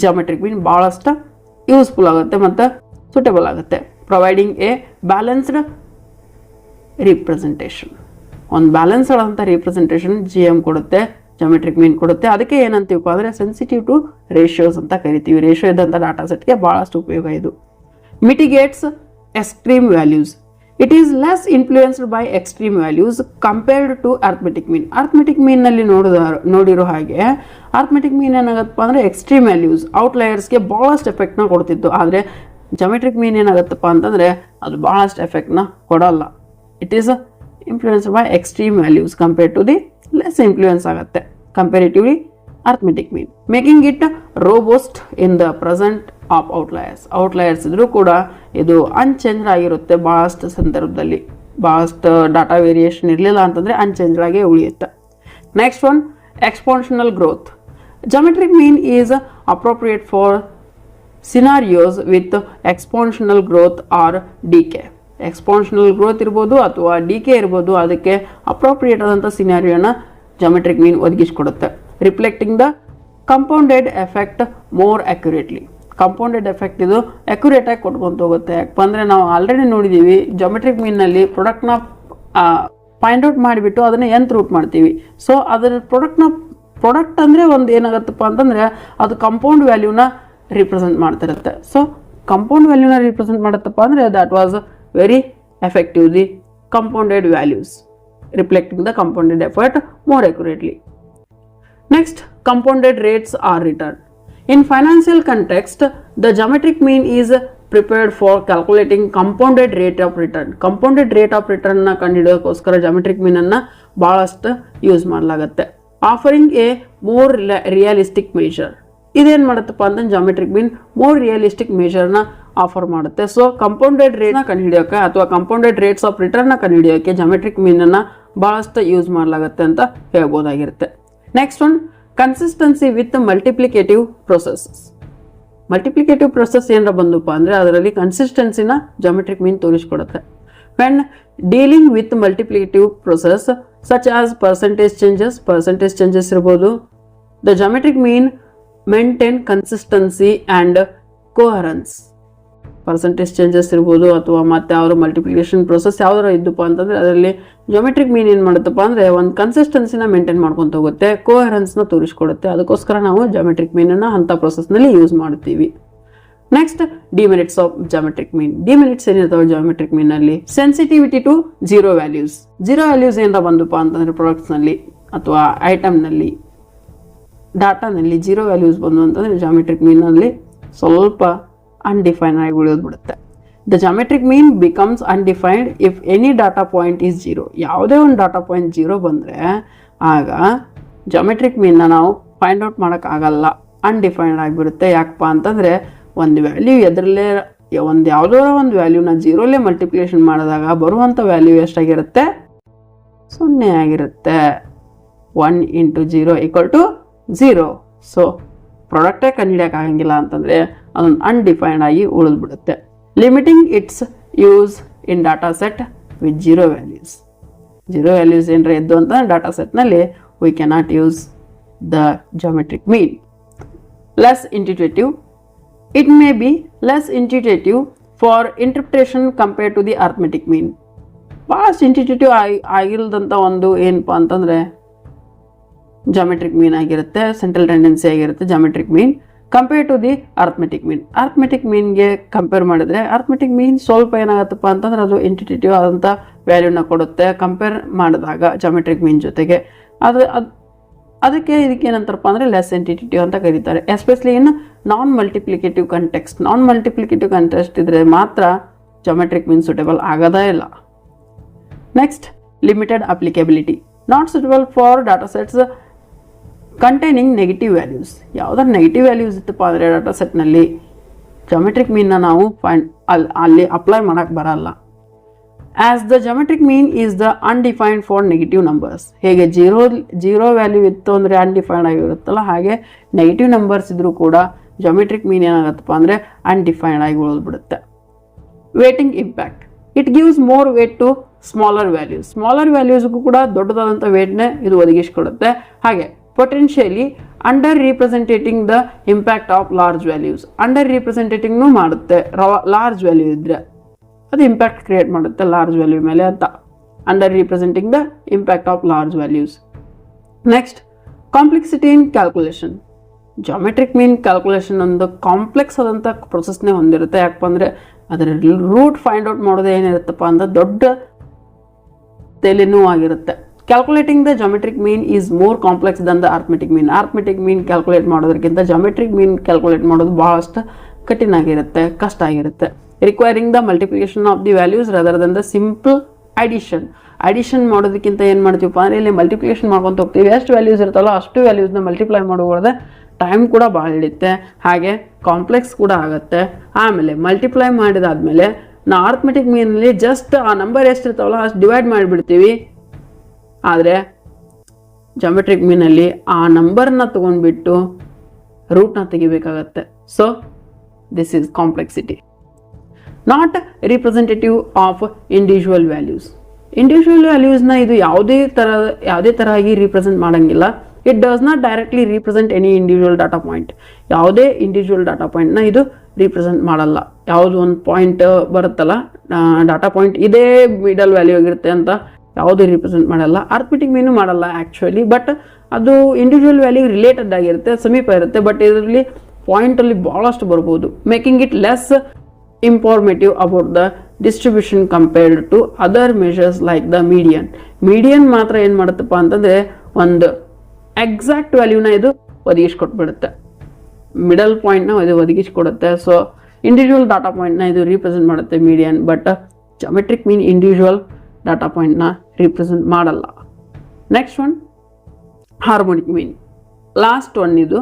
ಜಾಮೆಟ್ರಿಕ್ ಮೀನ್ ಭಾಳಷ್ಟು ಯೂಸ್ಫುಲ್ ಆಗುತ್ತೆ ಮತ್ತು ಸೂಟೇಬಲ್ ಆಗುತ್ತೆ. ಪ್ರೊವೈಡಿಂಗ್ ಎ ಬ್ಯಾಲೆನ್ಸ್ಡ್ ರಿಪ್ರೆಸೆಂಟೇಷನ್, ಒಂದು ಬ್ಯಾಲೆನ್ಸ್ ಆದಂಥ ರಿಪ್ರೆಸೆಂಟೇಷನ್ GM ಕೊಡುತ್ತೆ, ಜಾಮೆಟ್ರಿಕ್ ಮೀನ್ ಕೊಡುತ್ತೆ. ಅದಕ್ಕೆ ಏನಂತೀವಪ್ಪ ಅಂದರೆ ಸೆನ್ಸಿಟಿವ್ ಟು ರೇಷಿಯೋಸ್ ಅಂತ ಕರಿತೀವಿ. ರೇಷಿಯೋ ಇದ್ದಂಥ ಡಾಟಾ ಸೆಟ್ಗೆ ಭಾಳಷ್ಟು ಉಪಯೋಗ ಇದು. Mitigates extreme values. It is less influenced by extreme values compared to arithmetic mean. Arithmetic ಮೀನ್ನಲ್ಲಿ ನೋಡಿರೋ ಹಾಗೆ ಅರ್ಥಮೆಟಿಕ್ ಮೀನ್ ಏನಾಗತ್ತಪ್ಪ ಅಂದರೆ ಎಕ್ಸ್ಟ್ರೀಮ್ ವ್ಯಾಲ್ಯೂಸ್ ಔಟ್ಲೈಯರ್ಸ್ಗೆ ಭಾಳಷ್ಟು ಎಫೆಕ್ಟ್ನ ಕೊಡ್ತಿತ್ತು. ಆದರೆ ಜಾಮೆಟ್ರಿಕ್ ಮೀನ್ ಏನಾಗುತ್ತಪ್ಪ ಅಂತಂದರೆ ಅದು ಭಾಳಷ್ಟು ಎಫೆಕ್ಟ್ನ ಕೊಡಲ್ಲ. It is influenced by extreme values compare to the less influence ಆಗುತ್ತೆ comparatively arithmetic mean, making it robust in the present of outliers ಇದ್ರೂ ಕೂಡ ಇದು ಅನ್ಚೇಂಜ್ ಆಗಿರುತ್ತೆ. ಭಾಳಷ್ಟು ಸಂದರ್ಭದಲ್ಲಿ ಭಾಳಷ್ಟು ಡಾಟಾ ವೇರಿಯೇಷನ್ ಇರಲಿಲ್ಲ ಅಂತಂದರೆ ಅನ್ಚೇಂಜ್ ಆಗೇ ಉಳಿಯುತ್ತೆ. Next one, exponential growth. Geometric mean is appropriate for scenarios with exponential growth or decay. Exponential growth ಇರ್ಬೋದು ಅಥವಾ ಡಿಕೆ ಇರ್ಬೋದು, ಅದಕ್ಕೆ ಅಪ್ರೋಪ್ರಿಯೇಟ್ ಆದಂಥ ಸಿನಾರಿಯೋನ ಜಾಮೆಟ್ರಿಕ್ ಮೀನ್ ಒದಗಿಸ್ಕೊಡುತ್ತೆ. Reflecting the compounded effect more accurately. Compounded effect ಇದು ಅಕ್ಯುರೇಟಾಗಿ ಕೊಟ್ಕೊಂತ ಹೋಗುತ್ತೆ. ಯಾಕಪ್ಪ ಅಂದರೆ ನಾವು ಆಲ್ರೆಡಿ ನೋಡಿದ್ದೀವಿ ಜಾಮೆಟ್ರಿಕ್ ಮೀನ್ನಲ್ಲಿ ಪ್ರಾಡಕ್ಟ್ನ ಫೈಂಡ್ ಔಟ್ ಮಾಡಿಬಿಟ್ಟು ಅದನ್ನು ಎಂತ್ ರೂಟ್ ಮಾಡ್ತೀವಿ. ಸೊ ಅದರ ಪ್ರಾಡಕ್ಟ್ ಅಂದರೆ ಒಂದು ಏನಾಗುತ್ತಪ್ಪ ಅಂತಂದರೆ ಅದು ಕಂಪೌಂಡ್ ವ್ಯಾಲ್ಯೂನ ರಿಪ್ರೆಸೆಂಟ್ ಮಾಡ್ತಿರುತ್ತೆ. ಸೊ ಕಂಪೌಂಡ್ ವ್ಯಾಲ್ಯೂನ ರಿಪ್ರೆಸೆಂಟ್ ಮಾಡುತ್ತಪ್ಪ ಅಂದರೆ that was very effective the compounded values, reflecting the compounded effort more accurately. Next, compounded rates are returned. In financial context, the geometric mean is prepared for calculating compounded rate of return. Compounded rate of return ನ ಕಂಡುಹಿಡಿಯೋಕ್ಕೋಸ್ಕರ geometric ಮೀನ್ ಅನ್ನ ಬಹಳಷ್ಟು use ಮಾಡಲಾಗುತ್ತೆ. Offering a more realistic measure. ಇದೇನು ಮಾಡುತ್ತಪ್ಪ ಅಂದ್ರೆ geometric mean more realistic ಮೆಜರ್ನ offer ಮಾಡುತ್ತೆ. So compounded ರೇಟ್ನ ಕಂಡುಹಿಡಿಯೋಕೆ ಅಥವಾ ಕಂಪೌಂಡೆಡ್ ರೇಟ್ಸ್ ಆಫ್ ರಿಟರ್ನ್ನ ಕಂಡುಹಿಡಿಯೋಕೆ ಜಾಮೆಟ್ರಿಕ್ ಮೀನನ್ನು ಭಾಳಷ್ಟು ಯೂಸ್ ಮಾಡಲಾಗುತ್ತೆ ಅಂತ ಹೇಳ್ಬೋದಾಗಿರುತ್ತೆ. Next one, consistency with multiplicative processes. Multiplicative process ಏನಾರ ಬಂದಪ್ಪ ಅಂದರೆ ಅದರಲ್ಲಿ ಕನ್ಸಿಸ್ಟೆನ್ಸಿನ ಜಾಮೆಟ್ರಿಕ್ ಮೀನ್ ತೋರಿಸ್ಕೊಡುತ್ತೆ. When dealing with multiplicative process such as percentage changes ಇರ್ಬೋದು, the geometric mean maintain consistency and coherence. Percentage changes ಇರ್ಬೋದು ಅಥವಾ ಮತ್ತೆ ಯಾವ್ದಾರು ಮಲ್ಟಿಪ್ಲಿಕೇಶನ್ ಪ್ರೊಸೆಸ್ ಯಾವ್ದಾರು ಇದ್ದಪ್ಪ ಅಂತಂದರೆ ಅದರಲ್ಲಿ ಜಾಮೆಟ್ರಿಕ್ ಮೀನ್ ಏನು ಮಾಡುತ್ತಪ್ಪ ಅಂದರೆ ಒಂದು ಕನ್ಸಿಸ್ಟೆನ್ಸಿನ ಮೇಂಟೈನ್ ಮಾಡ್ಕೊತ ಹೋಗುತ್ತೆ, ಕೋಹರೆನ್ಸ್ನ ತೋರಿಸ್ಕೊಡುತ್ತೆ. ಅದಕ್ಕೋಸ್ಕರ ನಾವು ಜಾಮೆಟ್ರಿಕ್ ಮೀನನ್ನು ಅಂಥ ಪ್ರೊಸೆಸ್ನಲ್ಲಿ ಯೂಸ್ ಮಾಡ್ತೀವಿ. Next, demerits of geometric mean. Demerits ಏನಿರ್ತಾವೆ ಜಾಮೆಟ್ರಿಕ್ ಮೀನಲ್ಲಿ? Sensitivity to zero values. Zero values ಏನಾರ ಬಂದಪ್ಪ ಅಂತಂದರೆ ಪ್ರಾಡಕ್ಟ್ಸ್ನಲ್ಲಿ ಅಥವಾ ಐಟಮ್ನಲ್ಲಿ ಡಾಟಾನಲ್ಲಿ ಜೀರೋ ವ್ಯಾಲ್ಯೂಸ್ ಬಂದು ಅಂತಂದರೆ ಜಾಮೆಟ್ರಿಕ್ ಮೀನಲ್ಲಿ ಸ್ವಲ್ಪ ಅನ್ಡಿಫೈನ್ ಆಗಿ ಉಳಿಯೋದ್ಬಿಡುತ್ತೆ. The geometric mean becomes undefined if any data point is zero. ಯಾವುದೇ ಒಂದು ಡಾಟಾ ಪಾಯಿಂಟ್ ಜೀರೋ ಬಂದರೆ ಆಗ ಜಾಮೆಟ್ರಿಕ್ ಮೀನ್ನ ನಾವು ಫೈಂಡ್ ಔಟ್ ಮಾಡೋಕ್ಕಾಗಲ್ಲ, ಅನ್ಡಿಫೈನ್ಡ್ ಆಗಿಬಿಡುತ್ತೆ. ಯಾಕಪ್ಪ ಅಂತಂದರೆ ಒಂದು ವ್ಯಾಲ್ಯೂ ಎದರಲ್ಲೇ ಯಾವುದೋ ಒಂದು ವ್ಯಾಲ್ಯೂನ ಜೀರೋಲ್ಲೇ ಮಲ್ಟಿಪ್ಲಿಕೇಶನ್ ಮಾಡಿದಾಗ ಬರುವಂಥ ವ್ಯಾಲ್ಯೂ ಎಷ್ಟಾಗಿರುತ್ತೆ? 0 ಆಗಿರುತ್ತೆ. 1 × 0 = 0. ಸೊ ಪ್ರಾಡಕ್ಟೇ ಕಂಡುಹಿಡಿಯೋಕ್ಕಾಗಂಗಿಲ್ಲ ಅಂತಂದರೆ ಅದೊಂದು ಅನ್ಡಿಫೈನ್ಡ್ ಆಗಿ ಉಳಿದ್ಬಿಡುತ್ತೆ. Limiting its use in data set with zero values. Zero values ಏನರ ಇದ್ದು ಅಂತಂದರೆ ಡಾಟಾ ಸೆಟ್ನಲ್ಲಿ we cannot use the geometric mean. Less intuitive. It may be less intuitive for interpretation compare to the arithmetic mean. ಭಾಳಷ್ಟು intuitive ಆಗಿಲ್ದಂಥ ಒಂದು ಏನಪ್ಪ ಅಂತಂದರೆ geometric mean ಆಗಿರುತ್ತೆ, ಸೆಂಟ್ರಲ್ ಟೆಂಡೆನ್ಸಿ ಆಗಿರುತ್ತೆ geometric mean compare to the arithmetic mean. Arithmetic ಮೀನ್ಗೆ compare ಮಾಡಿದ್ರೆ arithmetic mean ಸ್ವಲ್ಪ ಏನಾಗುತ್ತಪ್ಪ ಅಂತಂದ್ರೆ ಅದು ಇಂಟ್ಯೂಟೇಟಿವ್ ಆದಂಥ ವ್ಯಾಲ್ಯೂನ ಕೊಡುತ್ತೆ ಕಂಪೇರ್ ಮಾಡಿದಾಗ ಜಾಮೆಟ್ರಿಕ್ ಮೀನ್ ಜೊತೆಗೆ. ಅದಕ್ಕೆ ಇದಕ್ಕೆ ಏನಂತಾರಪ್ಪ ಅಂದರೆ ಲೆಸ್ ಇಂಟ್ಯೂಟೇಟಿವ್ ಅಂತ ಕರೀತಾರೆ. Especially in non multiplicative context ಇದ್ರೆ ಮಾತ್ರ ಜಾಮೆಟ್ರಿಕ್ ಮೀನ್ ಸೂಟೇಬಲ್ ಆಗೋದೇ ಇಲ್ಲ. Next, limited applicability. Not suitable for data sets containing negative values. ಯಾವುದಾದ್ರು ನೆಗೆಟಿವ್ ವ್ಯಾಲ್ಯೂಸ್ ಇತ್ತಪ್ಪ ಅಂದರೆ ಡಾಟಾ ಸೆಟ್ನಲ್ಲಿ ಜಾಮೆಟ್ರಿಕ್ ಮೀನ್ನ ನಾವು ಅಲ್ಲಿ ಅಪ್ಲೈ ಮಾಡೋಕ್ಕೆ ಬರಲ್ಲ. As the geometric mean is the undefined for negative numbers. ಹೇಗೆ ಜೀರೋ ವ್ಯಾಲ್ಯೂ ಇತ್ತು ಅಂದರೆ ಅನ್ಡಿಫೈನ್ಡ್ ಆಗಿರುತ್ತಲ್ಲ, ಹಾಗೆ ನೆಗೆಟಿವ್ ನಂಬರ್ಸ್ ಇದ್ರೂ ಕೂಡ ಜಾಮೆಟ್ರಿಕ್ ಮೀನ್ ಏನಾಗುತ್ತಪ್ಪ ಅಂದರೆ ಅನ್ಡಿಫೈನ್ಡ್ ಆಗಿ ಉಳಿದ್ಬಿಡುತ್ತೆ. Weighting impact. It gives more weight to smaller values. Smaller ವ್ಯಾಲ್ಯೂಸ್ಗೂ ಕೂಡ ದೊಡ್ಡದಾದಂಥ ವೇಟ್ನೇ ಇದು ಒದಗಿಸ್ಕೊಡುತ್ತೆ. ಹಾಗೆ potentially under representing the impact of large values. Under ರಿಪ್ರೆಸೆಂಟೇಟಿಂಗ್ನೂ ಮಾಡುತ್ತೆ. ಲಾರ್ಜ್ ವ್ಯಾಲ್ಯೂ ಇದ್ದರೆ ಅದು ಇಂಪ್ಯಾಕ್ಟ್ ಕ್ರಿಯೇಟ್ ಮಾಡುತ್ತೆ ಲಾರ್ಜ್ ವ್ಯಾಲ್ಯೂ ಮೇಲೆ ಅಂತ. Under representing the impact of large values. Next, complexity in calculation. Geometric mean calculation ಒಂದು ಕಾಂಪ್ಲೆಕ್ಸ್ ಆದಂಥ ಪ್ರೊಸೆಸ್ನೇ ಹೊಂದಿರುತ್ತೆ. ಯಾಕಪ್ಪ ಅಂದರೆ ಅದರ ರೂಟ್ ಫೈಂಡ್ ಔಟ್ ಮಾಡೋದು ಏನಿರುತ್ತಪ್ಪ ಅಂದ್ರೆ ದೊಡ್ಡ ತಲೆನೂ ಆಗಿರುತ್ತೆ. Calculating the geometric mean is more complex Dhan the arithmetic mean. Arithmetic mean calculate ಮಾಡೋದಕ್ಕಿಂತ ಜಾಮೆಟ್ರಿಕ್ ಮೀನ್ ಕ್ಯಾಲ್ಕುಲೇಟ್ ಮಾಡೋದು ಭಾಳಷ್ಟು ಕಠಿಣ ಆಗಿರುತ್ತೆ, ಕಷ್ಟ ಆಗಿರುತ್ತೆ. Requiring the multiplication of the values rather Dhan the simple addition ಮಾಡೋದಕ್ಕಿಂತ ಏನು ಮಾಡ್ತೀವಪ್ಪ ಅಂದರೆ ಇಲ್ಲಿ ಮಲ್ಟಿಪ್ಲಿಕೇಶನ್ ಮಾಡ್ಕೊತ ಹೋಗ್ತೀವಿ. ಎಷ್ಟು ವ್ಯಾಲ್ಯೂಸ್ ಇರುತ್ತಲ್ಲ ಅಷ್ಟು ವ್ಯಾಲ್ಯೂಸ್ನ ಮಲ್ಟಿಪ್ಲೈ ಮಾಡೋದ್ರೆ ಟೈಮ್ ಕೂಡ ಭಾಳ ಹಿಡಿಯುತ್ತೆ, ಹಾಗೆ ಕಾಂಪ್ಲೆಕ್ಸ್ ಕೂಡ ಆಗುತ್ತೆ. ಆಮೇಲೆ ಮಲ್ಟಿಪ್ಲೈ ಮಾಡಿದಾದ್ಮೇಲೆ ನಾವು ಅರ್ಥಮೆಟಿಕ್ ಮೀನಲ್ಲಿ ಜಸ್ಟ್ ಆ ನಂಬರ್ ಎಷ್ಟಿರ್ತಾವಲ್ಲ ಅಷ್ಟು ಡಿವೈಡ್ ಮಾಡಿಬಿಡ್ತೀವಿ. ಆದರೆ ಜಾಮೆಟ್ರಿಕ್ ಮೀನಲ್ಲಿ ಆ ನಂಬರ್ನ ತೊಗೊಂಡ್ಬಿಟ್ಟು ರೂಟ್ನ ತೆಗಿಬೇಕಾಗತ್ತೆ. So this is complexity. Not representative of individual values. Individual ವ್ಯಾಲ್ಯೂಸ್ನ ಇದು ಯಾವುದೇ ಥರ ಆಗಿ ರಿಪ್ರೆಸೆಂಟ್ ಮಾಡೋಂಗಿಲ್ಲ. It does not directly represent any individual data point. ಯಾವುದೇ ಇಂಡಿವಿಜುವಲ್ ಡಾಟಾ ಪಾಯಿಂಟ್ನ ಇದು ರಿಪ್ರೆಸೆಂಟ್ ಮಾಡಲ್ಲ. ಯಾವುದು ಒಂದು ಪಾಯಿಂಟ್ ಬರುತ್ತಲ್ಲ, ಡಾಟಾ ಪಾಯಿಂಟ್ ಇದೇ ಮಿಡಲ್ ವ್ಯಾಲ್ಯೂ ಆಗಿರುತ್ತೆ ಅಂತ ಯಾವುದು ರಿಪ್ರೆಸೆಂಟ್ ಮಾಡಲ್ಲ. ಅರ್ಥಮೆಟಿಕ್ ಮೀನು ಮಾಡಲ್ಲ ಆ್ಯಕ್ಚುಲಿ, ಬಟ್ ಅದು ಇಂಡಿವಿಜುವಲ್ ವ್ಯಾಲ್ಯೂ ರಿಲೇಟೆಡ್ ಆಗಿರುತ್ತೆ, ಸಮೀಪ ಇರುತ್ತೆ. ಬಟ್ ಇದರಲ್ಲಿ ಪಾಯಿಂಟಲ್ಲಿ ಭಾಳಷ್ಟು ಬರ್ಬೋದು, making it less informative about the distribution compared to other measures like the median ಮಾತ್ರ ಏನು ಮಾಡುತ್ತಪ್ಪ ಅಂತಂದರೆ ಒಂದು ಎಕ್ಸಾಕ್ಟ್ ವ್ಯಾಲ್ಯೂನ ಇದು ಒದಗಿಸ್ಕೊಟ್ಬಿಡುತ್ತೆ, ಮಿಡಲ್ ಪಾಯಿಂಟ್ನ ಇದು ಒದಗಿಸ್ಕೊಡುತ್ತೆ. ಸೊ ಇಂಡಿವಿಜುವಲ್ ಡಾಟಾ ಪಾಯಿಂಟ್ನ ಇದು ರಿಪ್ರೆಸೆಂಟ್ ಮಾಡುತ್ತೆ median, but geometric mean individual data ಪಾಯಿಂಟ್ನ ರಿಪ್ರೆಸೆಂಟ್ ಮಾಡಲ್ಲ. ನೆಕ್ಸ್ಟ್ ಒನ್ ಹಾರ್ಮೋನಿಕ್ ಮೀನ್, ಲಾಸ್ಟ್ ಒನ್. ಇದು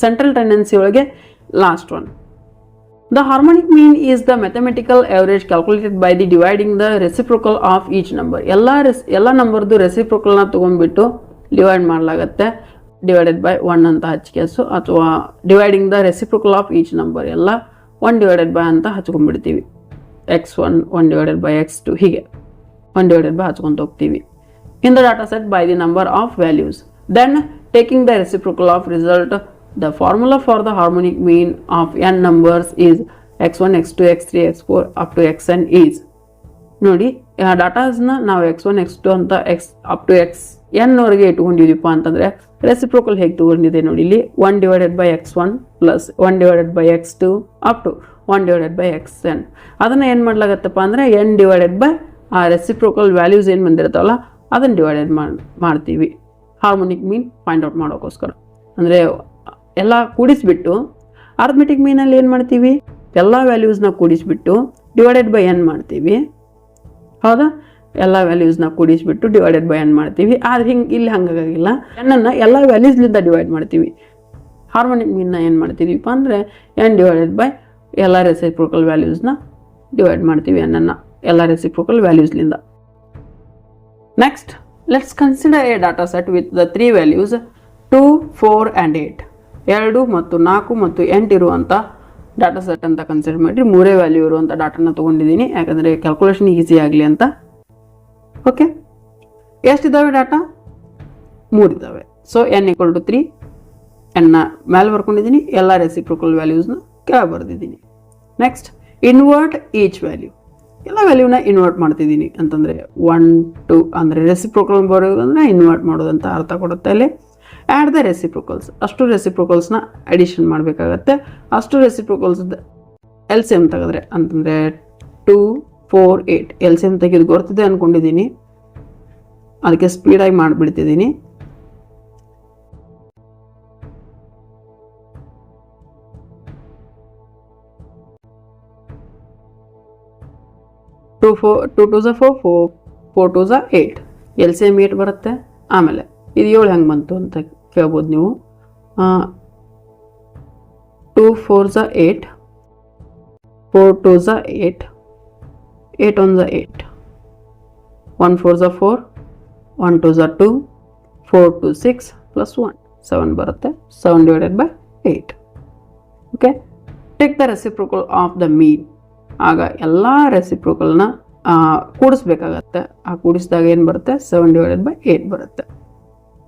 ಸೆಂಟ್ರಲ್ ಟೆಂಡೆನ್ಸಿ ಒಳಗೆ last one. The harmonic mean is the mathematical average calculated by the dividing the reciprocal of each number. ಎಲ್ಲ ನಂಬರ್ದು ರೆಸಿಪ್ರೋಕಲ್ನ ತೊಗೊಂಡ್ಬಿಟ್ಟು divide ಮಾಡಲಾಗತ್ತೆ. Divided by 1 ಅಂತ ಹಚ್ಕೇಸು, ಅಥವಾ dividing the reciprocal of each number ಎಲ್ಲ 1 divided by ಅಂತ ಹಚ್ಕೊಂಡ್ಬಿಡ್ತೀವಿ. x1 1 divided by x2 ಹೀಗೆ 1 divided by ಹಚ್ಕೊಂತ ಹೋಗ್ತೀವಿ. In the data set by the number of values, then taking the reciprocal of result. The formula for the harmonic mean of n numbers is x1, x2, x3, x4 up to xn is. ನೋಡಿ, ಆ ಡಾಟಾಸ್ನ ನಾವು x1, x2 ಅಂತ up to xn ವರೆಗೆ ಇಟ್ಕೊಂಡಿದ್ದೀಪ್ಪ ಅಂತಂದರೆ reciprocal ಹೇಗೆ ತೊಗೊಂಡಿದೆ ನೋಡಿ. ಇಲ್ಲಿ 1 divided by x1 plus 1 divided by x2 up to 1 divided by xn. ಅದನ್ನು ಏನು ಮಾಡ್ಲಾಗತ್ತಪ್ಪ ಅಂದರೆ n ಡಿವೈಡೆಡ್ ಬೈ ಆ ರೆಸಿಪ್ರೋಕಲ್ ವ್ಯಾಲ್ಯೂಸ್ ಏನು ಬಂದಿರ್ತಾವಲ್ಲ ಅದನ್ನು ಡಿವೈಡೆಡ್ ಮಾಡ್ತೀವಿ ಹಾರ್ಮೋನಿಕ್ ಮೀನ್ ಫೈಂಡ್ ಔಟ್ ಮಾಡೋಕ್ಕೋಸ್ಕರ. ಅಂದರೆ ಎಲ್ಲ ಕೂಡಿಸ್ಬಿಟ್ಟು ಅರ್ಥಮೆಟಿಕ್ ಮೀನಲ್ಲಿ ಏನು ಮಾಡ್ತೀವಿ, ಎಲ್ಲ ವ್ಯಾಲ್ಯೂಸ್ನ ಕೂಡಿಸ್ಬಿಟ್ಟು ಡಿವೈಡೆಡ್ ಬೈ n ಮಾಡ್ತೀವಿ. ಹೌದಾ, ಎಲ್ಲ ವ್ಯಾಲ್ಯೂಸ್ನ ಕೂಡಿಸ್ಬಿಟ್ಟು ಡಿವೈಡೆಡ್ ಬೈ n ಮಾಡ್ತೀವಿ. ಆದರೆ ಇಲ್ಲಿ ಹಂಗಾಗಿಲ್ಲ, n ಎಲ್ಲ ವ್ಯಾಲ್ಯೂಸ್ಲಿಂದ ಡಿವೈಡ್ ಮಾಡ್ತೀವಿ. ಹಾರ್ಮೋನಿಕ್ ಮೀನ್ನ ಏನು ಮಾಡ್ತೀವಿಪ್ಪ ಅಂದರೆ n ಡಿವೈಡೆಡ್ ಬೈ ಎಲ್ಲ ರೆಸಿಪ್ರೋಕಲ್ ವ್ಯಾಲ್ಯೂಸ್ನ ಡಿವೈಡ್ ಮಾಡ್ತೀವಿ n ಎಲ್ಲ ರೆಸಿಪ್ರೋಕಲ್ ವ್ಯಾಲ್ಯೂಸ್ಲಿಂದ. Next let's consider a data set with the 3 values 2, 4 and 8. 2 ಮತ್ತು 4 ಮತ್ತು 8 ಇರುವಂಥ ಡಾಟಾ ಸೆಟ್ ಅಂತ ಕನ್ಸಿಡರ್ ಮಾಡಿರಿ. 3 ವ್ಯಾಲ್ಯೂ ಇರುವಂಥ ಡಾಟಾನ ತೊಗೊಂಡಿದ್ದೀನಿ, ಯಾಕಂದರೆ ಕ್ಯಾಲ್ಕುಲೇಷನ್ ಈಸಿ ಆಗಲಿ ಅಂತ. Okay, ಎಷ್ಟಿದ್ದಾವೆ data? 3 ಇದ್ದಾವೆ. ಸೊ n = 3, n ಮೇಲೆ ಬರ್ಕೊಂಡಿದ್ದೀನಿ, ಎಲ್ಲ ರೆಸಿಪ್ರೋಕಲ್ ವ್ಯಾಲ್ಯೂಸ್ನ ಕೆಳಗೆ ಬರೆದಿದ್ದೀನಿ. ನೆಕ್ಸ್ಟ್ ಇನ್ವರ್ಟ್ ಈಚ್ ವ್ಯಾಲ್ಯೂ, ಎಲ್ಲ ವ್ಯಾಲ್ಯೂನ ಇನ್ವರ್ಟ್ ಮಾಡ್ತಿದ್ದೀನಿ ಅಂತಂದರೆ 1, 2 ಅಂದರೆ ರೆಸಿಪ್ರೋಕಲ್ ಬರೋದಂದರೆ ಇನ್ವರ್ಟ್ ಮಾಡೋದಂತ ಅರ್ಥ ಕೊಡುತ್ತೆ ಅಲ್ಲಿ. ಆ್ಯಡ್ ದ ರೆಸಿಪ್ರೋಕಲ್ಸ್, ಅಷ್ಟು ರೆಸಿಪ್ರೋಕಲ್ಸ್ನ ಅಡಿಷನ್ ಮಾಡಬೇಕಾಗತ್ತೆ. ಅಷ್ಟು ರೆಸಿಪ್ರೋಕಲ್ಸ್ LCM ತೆಗೆದ್ರೆ ಅಂತಂದರೆ 2, 4, 8 LCM ತೆಗೆದು ಗೊತ್ತಿದೆ ಅಂದ್ಕೊಂಡಿದ್ದೀನಿ, ಅದಕ್ಕೆ ಸ್ಪೀಡಾಗಿ ಮಾಡಿಬಿಡ್ತಿದ್ದೀನಿ. ಟೂ 2s 4, 4 2s 8 LCM 8 ಬರುತ್ತೆ. ಆಮೇಲೆ ಇದು 7 ಹೆಂಗೆ ಬಂತು ಅಂತ ಕೇಳ್ಬೋದು ನೀವು. 2 4s 8, 4 2s 8, 8 1s 8, 1 4s 4, 1 2s 2, 4 2 6 plus 1 7 ಬರುತ್ತೆ. 7 divided by 8. Okay, take the reciprocal of the mean. ಆಗ ಎಲ್ಲ ರೆಸಿಪ್ರೋಕಲ್ನ ಕೂಡಿಸ್ಬೇಕಾಗತ್ತೆ. ಆ ಕೂಡಿಸಿದಾಗ ಏನು ಬರುತ್ತೆ? 7 ಡಿವೈಡೆಡ್ ಬೈ 8 ಬರುತ್ತೆ.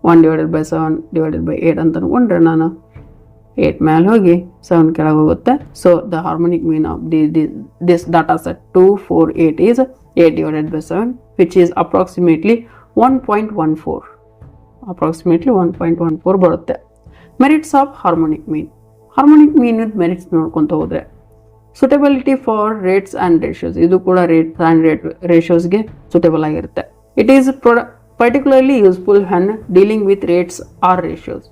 1 ಡಿವೈಡೆಡ್ ಬೈ 7 ಡಿವೈಡೆಡ್ ಬೈ 8 ಅಂತ ಅನ್ಕೊಂಡ್ರೆ ನಾನು 8 ಮೇಲೆ ಹೋಗಿ 7 ಕೆಳಗೆ ಹೋಗುತ್ತೆ. So the harmonic mean of this data set 2, 4, 8 is 8 divided by 7 which is approximately 1.14. Approximately 1.14 ಬರುತ್ತೆ. Merits of harmonic mean. Harmonic mean with merits ನೋಡ್ಕೊತ ಹೋದರೆ suitability for rates and ratios, ಇದು ಕೂಡ ರೇಟ್ಸ್ ಆ್ಯಂಡ್ ರೇಷಿಯೋಸ್ಗೆ ಸುಟೇಬಲ್ ಆಗಿರುತ್ತೆ. It is particularly useful when dealing with rates or ratios.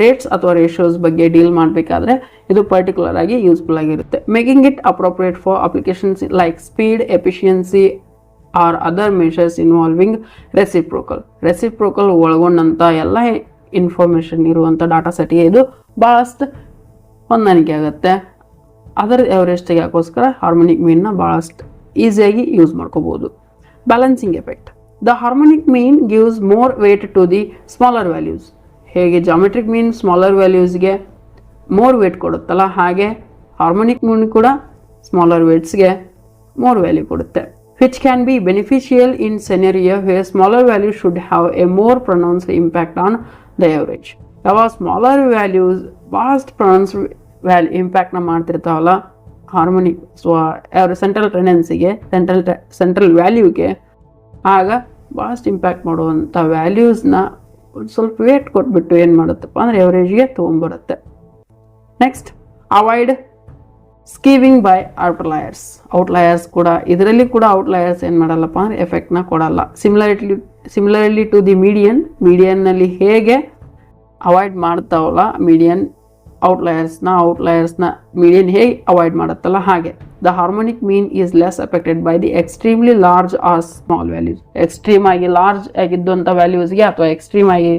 Rates ಅಥವಾ ratios ಬಗ್ಗೆ deal ಮಾಡಬೇಕಾದ್ರೆ ಇದು ಪರ್ಟಿಕ್ಯುಲರ್ ಆಗಿ ಯೂಸ್ಫುಲ್ ಆಗಿರುತ್ತೆ. Making it appropriate for applications like speed, efficiency or other measures involving reciprocal ಒಳಗೊಂಡಂಥ ಎಲ್ಲ information ಇರುವಂಥ ಡಾಟಾ ಸೆಟ್ಗೆ ಇದು ಭಾಳಷ್ಟು ಹೊಂದಾಣಿಕೆ ಆಗುತ್ತೆ. ಅದರ ಎವರೇಜ್ಗೆ ಯಾಕೋಸ್ಕರ ಹಾರ್ಮೋನಿಕ್ ಮೀನ್ನ ಭಾಳಷ್ಟು ಈಸಿಯಾಗಿ ಯೂಸ್ ಮಾಡ್ಕೋಬೋದು. Balancing effect. The harmonic mean gives more weight to the smaller values. ಹೇಗೆ ಜಾಮೆಟ್ರಿಕ್ ಮೀನ್ ಸ್ಮಾಲರ್ ವ್ಯಾಲ್ಯೂಸ್ಗೆ ಮೋರ್ ವೇಟ್ ಕೊಡುತ್ತಲ್ಲ, ಹಾಗೆ ಹಾರ್ಮೋನಿಕ್ ಮೀನ್ ಕೂಡ ಸ್ಮಾಲರ್ ವೇಟ್ಸ್ಗೆ ಮೋರ್ ವ್ಯಾಲ್ಯೂ ಕೊಡುತ್ತೆ. Which can be beneficial in scenario where smaller value should have a more pronounced impact on the average. ಯಾವಾಗ smaller values ಭಾಳಷ್ಟು pronounce ಇಂಪ್ಯಾಕ್ಟ್ನ ಮಾಡ್ತಿರ್ತಾವಲ್ಲ ಹಾರ್ಮೋನಿಕ್ ಸೆಂಟ್ರಲ್ ಟೆಂಡೆನ್ಸಿಗೆ, ಸೆಂಟ್ರಲ್ ವ್ಯಾಲ್ಯೂಗೆ, ಆಗ ಭಾಳಷ್ಟು ಇಂಪ್ಯಾಕ್ಟ್ ಮಾಡುವಂಥ ವ್ಯಾಲ್ಯೂಸ್ನ ಒಂದು ಸ್ವಲ್ಪ ವೇಟ್ ಕೊಟ್ಬಿಟ್ಟು ಏನು ಮಾಡುತ್ತಪ್ಪ ಅಂದರೆ ಎವರೇಜ್ಗೆ ತೊಗೊಂಬರುತ್ತೆ. ನೆಕ್ಸ್ಟ್, ಅವಾಯ್ಡ್ ಸ್ಕೀವಿಂಗ್ ಬೈ ಔಟ್ಲಯರ್ಸ್ ಕೂಡ ಇದರಲ್ಲಿ ಕೂಡ ಔಟ್ಲಯರ್ಸ್ ಏನು ಮಾಡಲ್ಲಪ್ಪ ಅಂದರೆ ಎಫೆಕ್ಟ್ನ ಕೊಡಲ್ಲ. ಸಿಮಿಲರ್ಲಿ ಟು ದಿ ಮೀಡಿಯನ್ನಲ್ಲಿ ಹೇಗೆ ಅವಾಯ್ಡ್ ಮಾಡ್ತಾವಲ್ಲ ಔಟ್ಲಯರ್ಸ್ನ ಮೀಡಿಯನ್ ಹೇಗೆ ಅವಾಯ್ಡ್ ಮಾಡುತ್ತಲ್ಲ ಹಾಗೆ the harmonic mean is less affected by the extremely large or small values. Extreme ಆಗಿ ಲಾರ್ಜ್ ಆಗಿದ್ದಂಥ ವ್ಯಾಲ್ಯೂಸ್ಗೆ ಅಥವಾ ಎಕ್ಸ್ಟ್ರೀಮ್ ಆಗಿ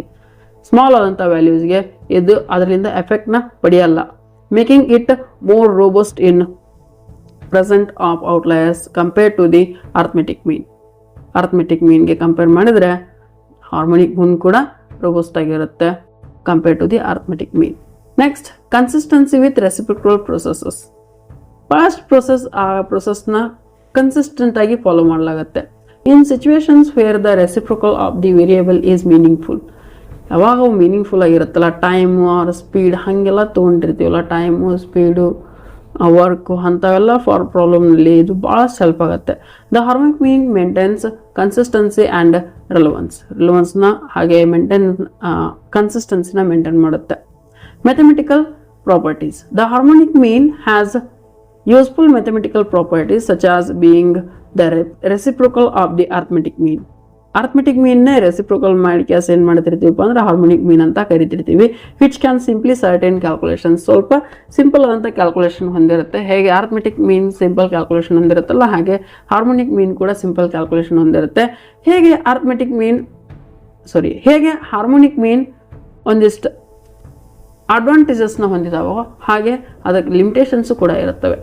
ಸ್ಮಾಲ್ ಆದಂಥ ವ್ಯಾಲ್ಯೂಸ್ಗೆ ಇದು ಅದರಿಂದ ಎಫೆಕ್ಟ್ನ ಪಡೆಯಲ್ಲ. Making it more robust in present of outliers compare to the arithmetic ಮೀನ್ಗೆ ಕಂಪೇರ್ ಮಾಡಿದರೆ ಹಾರ್ಮೋನಿಕ್ ಮೀನ್ ಕೂಡ ರೋಬಸ್ಟ್ ಆಗಿರುತ್ತೆ compare to the arithmetic mean. Next, consistency with reciprocal processes. Past ಪ್ರೊಸೆಸ್ನ ಕನ್ಸಿಸ್ಟೆಂಟ್ ಆಗಿ ಫಾಲೋ ಮಾಡಲಾಗುತ್ತೆ. In situations where the reciprocal of the variable is meaningful. ಯಾವಾಗ ಅವು meaningful ಆಗಿರುತ್ತಲ್ಲ, ಟೈಮು ಆರ್ ಸ್ಪೀಡ್ ಹಾಗೆಲ್ಲ ತೊಗೊಂಡಿರ್ತೀವಲ್ಲ, ಟೈಮು ಸ್ಪೀಡು ವರ್ಕು ಅಂಥವೆಲ್ಲ ಫಾರ್ ಪ್ರಾಬ್ಲಮ್ನಲ್ಲಿ ಇದು ಭಾಳ ಹೆಲ್ಪ್ ಆಗುತ್ತೆ. The harmonic mean maintains consistency and ರಿಲೆವೆನ್ಸ್ನ ಹಾಗೆ ಕನ್ಸಿಸ್ಟೆನ್ಸಿನ ಮೇಂಟೈನ್ ಮಾಡುತ್ತೆ. Mathematical properties. The harmonic mean has useful mathematical properties such as being the reciprocal of the arithmetic mean. Arithmetic mean ನೇ reciprocal ಮಾಡಿ ಏನು ಮಾಡ್ತಿರ್ತೀವಪ್ಪ ಅಂದ್ರೆ ಹಾರ್ಮೋನಿಕ್ ಮೀನ್ ಅಂತ ಕರಿತಿರ್ತೀವಿ. Which can simply certain calculation. ಸ್ವಲ್ಪ ಸಿಂಪಲ್ ಆದಂಥ ಕ್ಯಾಲ್ಕುಲೇಷನ್ ಹೊಂದಿರುತ್ತೆ. ಹೇಗೆ ಆರ್ಥಮೆಟಿಕ್ ಮೀನ್ ಸಿಂಪಲ್ ಕ್ಯಾಲ್ಕುಲೇಷನ್ ಹೊಂದಿರುತ್ತಲ್ಲ, ಹಾಗೆ ಹಾರ್ಮೋನಿಕ್ ಮೀನ್ ಕೂಡ ಸಿಂಪಲ್ ಕ್ಯಾಲ್ಕುಲೇಷನ್ ಹೊಂದಿರುತ್ತೆ. ಹೇಗೆ ಹಾರ್ಮೋನಿಕ್ ಮೀನ್ ಒಂದಿಷ್ಟು ಅಡ್ವಾಂಟೇಜಸ್ನ ಹೊಂದಿದಾವೋ ಹಾಗೆ ಅದಕ್ಕೆ ಲಿಮಿಟೇಷನ್ಸು ಕೂಡ ಇರುತ್ತವೆ.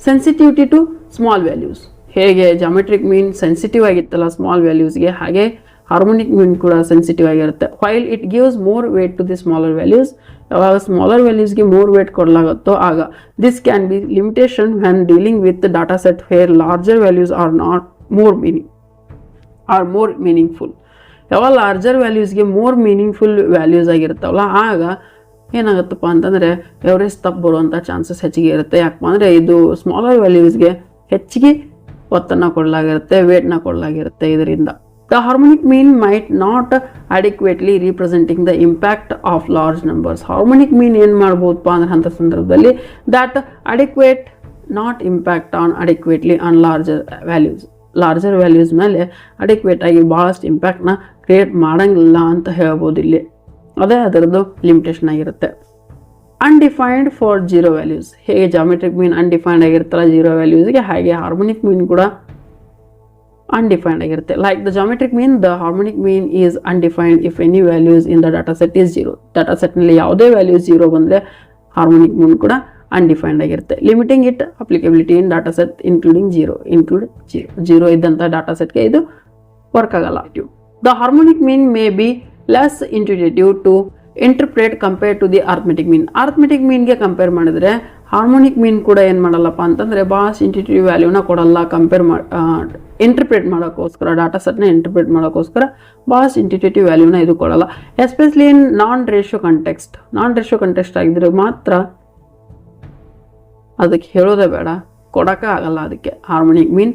Sensitivity to small values. ಹೇಗೆ ಜಾಮೆಟ್ರಿಕ್ ಮೀನ್ ಸೆನ್ಸಿಟಿವ್ ಆಗಿತ್ತಲ್ಲ ಸ್ಮಾಲ್ ವ್ಯಾಲ್ಯೂಸ್ಗೆ, ಹಾಗೆ ಹಾರ್ಮೋನಿಕ್ ಮೀನ್ ಕೂಡ ಸೆನ್ಸಿಟಿವ್ ಆಗಿರುತ್ತೆ. While it gives more weight to the smaller values. ಯಾವಾಗ ಸ್ಮಾಲರ್ ವ್ಯಾಲ್ಯೂಸ್ಗೆ ಮೋರ್ ವೇಟ್ ಕೊಡಲಾಗುತ್ತೋ ಆಗ this can be limitation when dealing with data set where larger values are more meaningful. ಯಾವಾಗ larger ವ್ಯಾಲ್ಯೂಸ್ಗೆ more meaningful values ಆಗಿರ್ತಾವಲ್ಲ ಆಗ ಏನಾಗುತ್ತಪ್ಪ ಅಂತಂದರೆ ಎವರೇಜ್ ತಪ್ಪು ಬರುವಂಥ ಚಾನ್ಸಸ್ ಹೆಚ್ಚಿಗೆ ಇರುತ್ತೆ. ಯಾಕಪ್ಪ ಅಂದರೆ ಇದು ಸ್ಮಾಲರ್ ವ್ಯಾಲ್ಯೂಸ್ಗೆ ಹೆಚ್ಚಿಗೆ ಒತ್ತನ್ನು ಕೊಡಲಾಗಿರುತ್ತೆ, ವೇಟ್ನ ಕೊಡಲಾಗಿರುತ್ತೆ. ಇದರಿಂದ the harmonic mean might not adequately representing the impact of large numbers. Harmonic mean ಏನು ಮಾಡ್ಬೋದಪ್ಪ ಅಂದ್ರೆ ಅಂಥ ಸಂದರ್ಭದಲ್ಲಿ that adequate not impact adequately on larger values ಮೇಲೆ ಅಡಿಕ್ವೇಟ್ ಆಗಿ ಭಾಳಷ್ಟು ಇಂಪ್ಯಾಕ್ಟ್ನ ಕ್ರಿಯೇಟ್ ಮಾಡೋಂಗಿಲ್ಲ ಅಂತ ಹೇಳ್ಬೋದು. ಇಲ್ಲಿ ಅದೇ ಅದರದ್ದು ಲಿಮಿಟೇಷನ್ ಆಗಿರುತ್ತೆ. Undefined for zero values. ಹೇಗೆ ಜಾಮೆಟ್ರಿಕ್ ಮೀನ್ ಅನ್ಡಿಫೈನ್ಡ್ ಆಗಿರುತ್ತಲ್ಲ ಜೀರೋ ವ್ಯಾಲ್ಯೂಸ್ಗೆ, ಹಾಗೆ ಹಾರ್ಮೋನಿಕ್ ಮೀನ್ ಕೂಡ ಅನ್ಡಿಫೈನ್ಡ್ ಆಗಿರುತ್ತೆ. Like the geometric mean, the harmonic mean is undefined if any values in the data set is zero. Data ಸೆಟ್ನಲ್ಲಿ ಯಾವುದೇ ವ್ಯಾಲ್ಯೂಸ್ ಜೀರೋ ಬಂದರೆ harmonic mean ಕೂಡ undefined ಆಗಿರುತ್ತೆ. Limiting it applicability in data set include zero ಇದ್ದಂಥ data ಸೆಟ್ಗೆ ಇದು work ಆಗಲ್ಲ. The harmonic mean May be less intuitive to interpret compare to the arithmetic mean. Arithmetic ಮೀನ್ಗೆ compare ಮಾಡಿದ್ರೆ ಹಾರ್ಮೋನಿಕ್ ಮೀನ್ ಕೂಡ ಏನು ಮಾಡಲ್ಲಪ್ಪ ಅಂತಂದರೆ ಭಾಳಷ್ಟು ಇಂಟ್ಯೂಟಿವ್ ವ್ಯಾಲ್ಯೂನ ಕೊಡಲ್ಲ. ಇಂಟರ್ಪ್ರೇಟ್ ಮಾಡೋಕ್ಕೋಸ್ಕರ, ಡಾಟಾ ಸೆಟ್ನ ಇಂಟರ್ಪ್ರೇಟ್ ಮಾಡೋಕ್ಕೋಸ್ಕರ ಭಾಳಷ್ಟು ಇಂಟ್ಯೂಟಿವ್ ವ್ಯಾಲ್ಯೂನ ಇದು ಕೊಡಲ್ಲ. Especially in non ratio context ಆಗಿದ್ರೆ ಮಾತ್ರ ಅದಕ್ಕೆ ಹೇಳೋದೇ ಬೇಡ, ಕೊಡೋಕೆ ಆಗಲ್ಲ. ಅದಕ್ಕೆ harmonic mean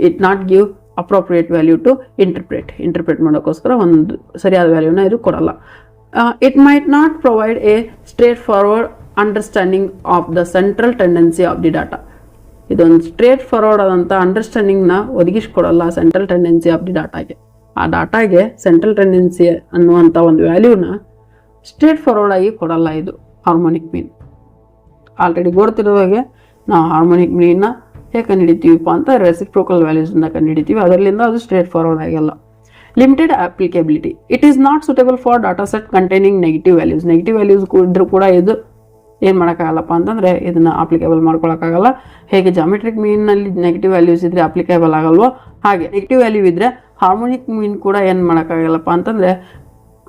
it not give appropriate value to interpret ಮಾಡೋಕ್ಕೋಸ್ಕರ ಒಂದು ಸರಿಯಾದ ವ್ಯಾಲ್ಯೂನ ಇದು ಕೊಡಲ್ಲ. It might not provide a straightforward understanding of the central tendency of the data. ಇದೊಂದು ಸ್ಟ್ರೇಟ್ ಫಾರ್ವರ್ಡ್ ಆದಂಥ ಅಂಡರ್ಸ್ಟ್ಯಾಂಡಿಂಗ್ನ ಒದಗಿಸ್ಕೊಡಲ್ಲ ಸೆಂಟ್ರಲ್ ಟೆಂಡೆನ್ಸಿ ಆಫ್ ದಿ ಡಾಟಾಗೆ. ಆ ಡಾಟಾಗೆ ಸೆಂಟ್ರಲ್ ಟೆಂಡೆನ್ಸಿ ಅನ್ನುವಂಥ ಒಂದು ವ್ಯಾಲ್ಯೂನ ಸ್ಟ್ರೇಟ್ ಫಾರ್ವರ್ಡ್ ಆಗಿ ಕೊಡಲ್ಲ ಇದು ಹಾರ್ಮೋನಿಕ್ ಮೀನ್. ಆಲ್ರೆಡಿ ಗೊತ್ತಿರೋ ಹಾಗೆ ನಾವು ಹಾರ್ಮೋನಿಕ್ ಮೀನ್ನ ಹೇಗೆ ಕಂಡುಹಿಡಿತೀವಿಪ್ಪ ಅಂತ ರೆಸಿಪ್ರೋಕಲ್ ವ್ಯಾಲ್ಯೂಸ್ನ ಕಂಡುಹಿಡಿತೀವಿ, ಅದರಿಂದ ಅದು ಸ್ಟ್ರೇಟ್ ಫಾರ್ವರ್ಡ್ ಆಗಿಲ್ಲ. Limited applicability. It is not suitable for data set containing negative values. Negative values ಇದ್ರೂ ಕೂಡ ಇದು ಏನು ಮಾಡೋಕ್ಕಾಗಲ್ಲಪ್ಪ ಅಂತಂದರೆ ಇದನ್ನು ಅಪ್ಲಿಕೇಬಲ್ ಮಾಡ್ಕೊಳಕ್ಕಾಗಲ್ಲ. ಹೇಗೆ ಜಾಮೆಟ್ರಿಕ್ ಮೀನಲ್ಲಿ ನೆಗೆಟಿವ್ ವ್ಯಾಲ್ಯೂಸ್ ಇದ್ದರೆ ಅಪ್ಲಿಕೇಬಲ್ ಆಗಲ್ವೋ ಹಾಗೆ ನೆಗೆಟಿವ್ ವ್ಯಾಲ್ಯೂ ಇದ್ದರೆ ಹಾರ್ಮೋನಿಕ್ ಮೀನ್ ಕೂಡ ಏನು ಮಾಡೋಕ್ಕಾಗಲ್ಲಪ್ಪ ಅಂತಂದರೆ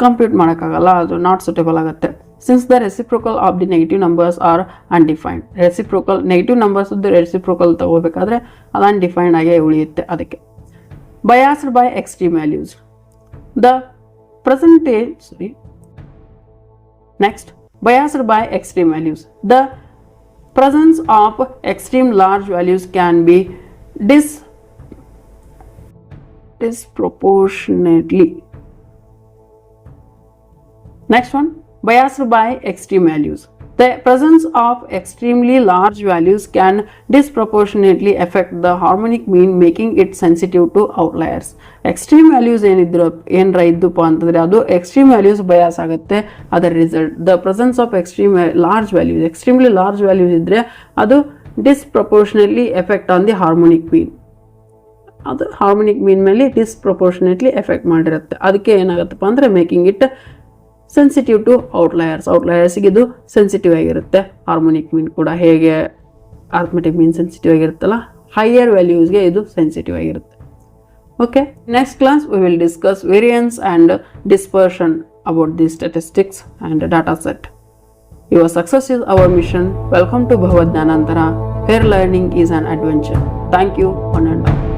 ಕಂಪ್ಯೂಟ್ ಮಾಡೋಕ್ಕಾಗಲ್ಲ, ಅದು ನಾಟ್ ಸೂಟೇಬಲ್ ಆಗುತ್ತೆ. Since the reciprocal of the negative numbers are undefined. Reciprocal negative ನಂಬರ್ಸ್ದು ರೆಸಿಪ್ರೋಕಲ್ ತಗೋಬೇಕಾದ್ರೆ ಅದು ಅನ್ಡಿಫೈನ್ಡ್ ಆಗೇ ಉಳಿಯುತ್ತೆ. ಅದಕ್ಕೆ biased by extreme values. The percentage next, biased by extreme values. The presence of extreme large values can be disproportionately. Next one, biased by extreme values. The presence of extremely large values can disproportionately affect the harmonic mean, making it sensitive to outliers. Extreme values ಏನರ ಇದ್ದಪ್ಪ ಅಂತಂದರೆ ಅದು extreme values bias ಆಗುತ್ತೆ. ಅದರ result the presence of extremely large values ಇದ್ದರೆ ಅದು ಡಿಸ್ಪ್ರಪೋರ್ಷನೇಟ್ಲಿ effect on the harmonic ಮೀನ್. ಅದು harmonic ಮೀನ್ ಮೇಲೆ ಡಿಸ್ಪ್ರಪೋರ್ಷನೇಟ್ಲಿ effect ಮಾಡಿರುತ್ತೆ. ಅದಕ್ಕೆ ಏನಾಗುತ್ತಪ್ಪ ಅಂದರೆ ಮೇಕಿಂಗ್ ಇಟ್ ಸೆನ್ಸಿಟಿವ್ ಟು ಔಟ್ಲಯರ್ಸ್ಗೆ ಇದು ಸೆನ್ಸಿಟಿವ್ ಆಗಿರುತ್ತೆ. ಹಾರ್ಮೋನಿಕ್ ಮೀನ್ ಕೂಡ ಹೇಗೆ ಅರ್ಥಮೆಟಿಕ್ ಮೀನ್ ಸೆನ್ಸಿಟಿವ್ ಆಗಿರುತ್ತಲ್ಲ, ಹೈಯರ್ ವ್ಯಾಲ್ಯೂಸ್ಗೆ ಇದು ಸೆನ್ಸಿಟಿವ್ ಆಗಿರುತ್ತೆ. Okay, next class we will discuss variance and dispersion about these statistics and data set. Your success is our mission. Welcome to Bhavat Dhanantara, where learning is an adventure. Thank you, one and all.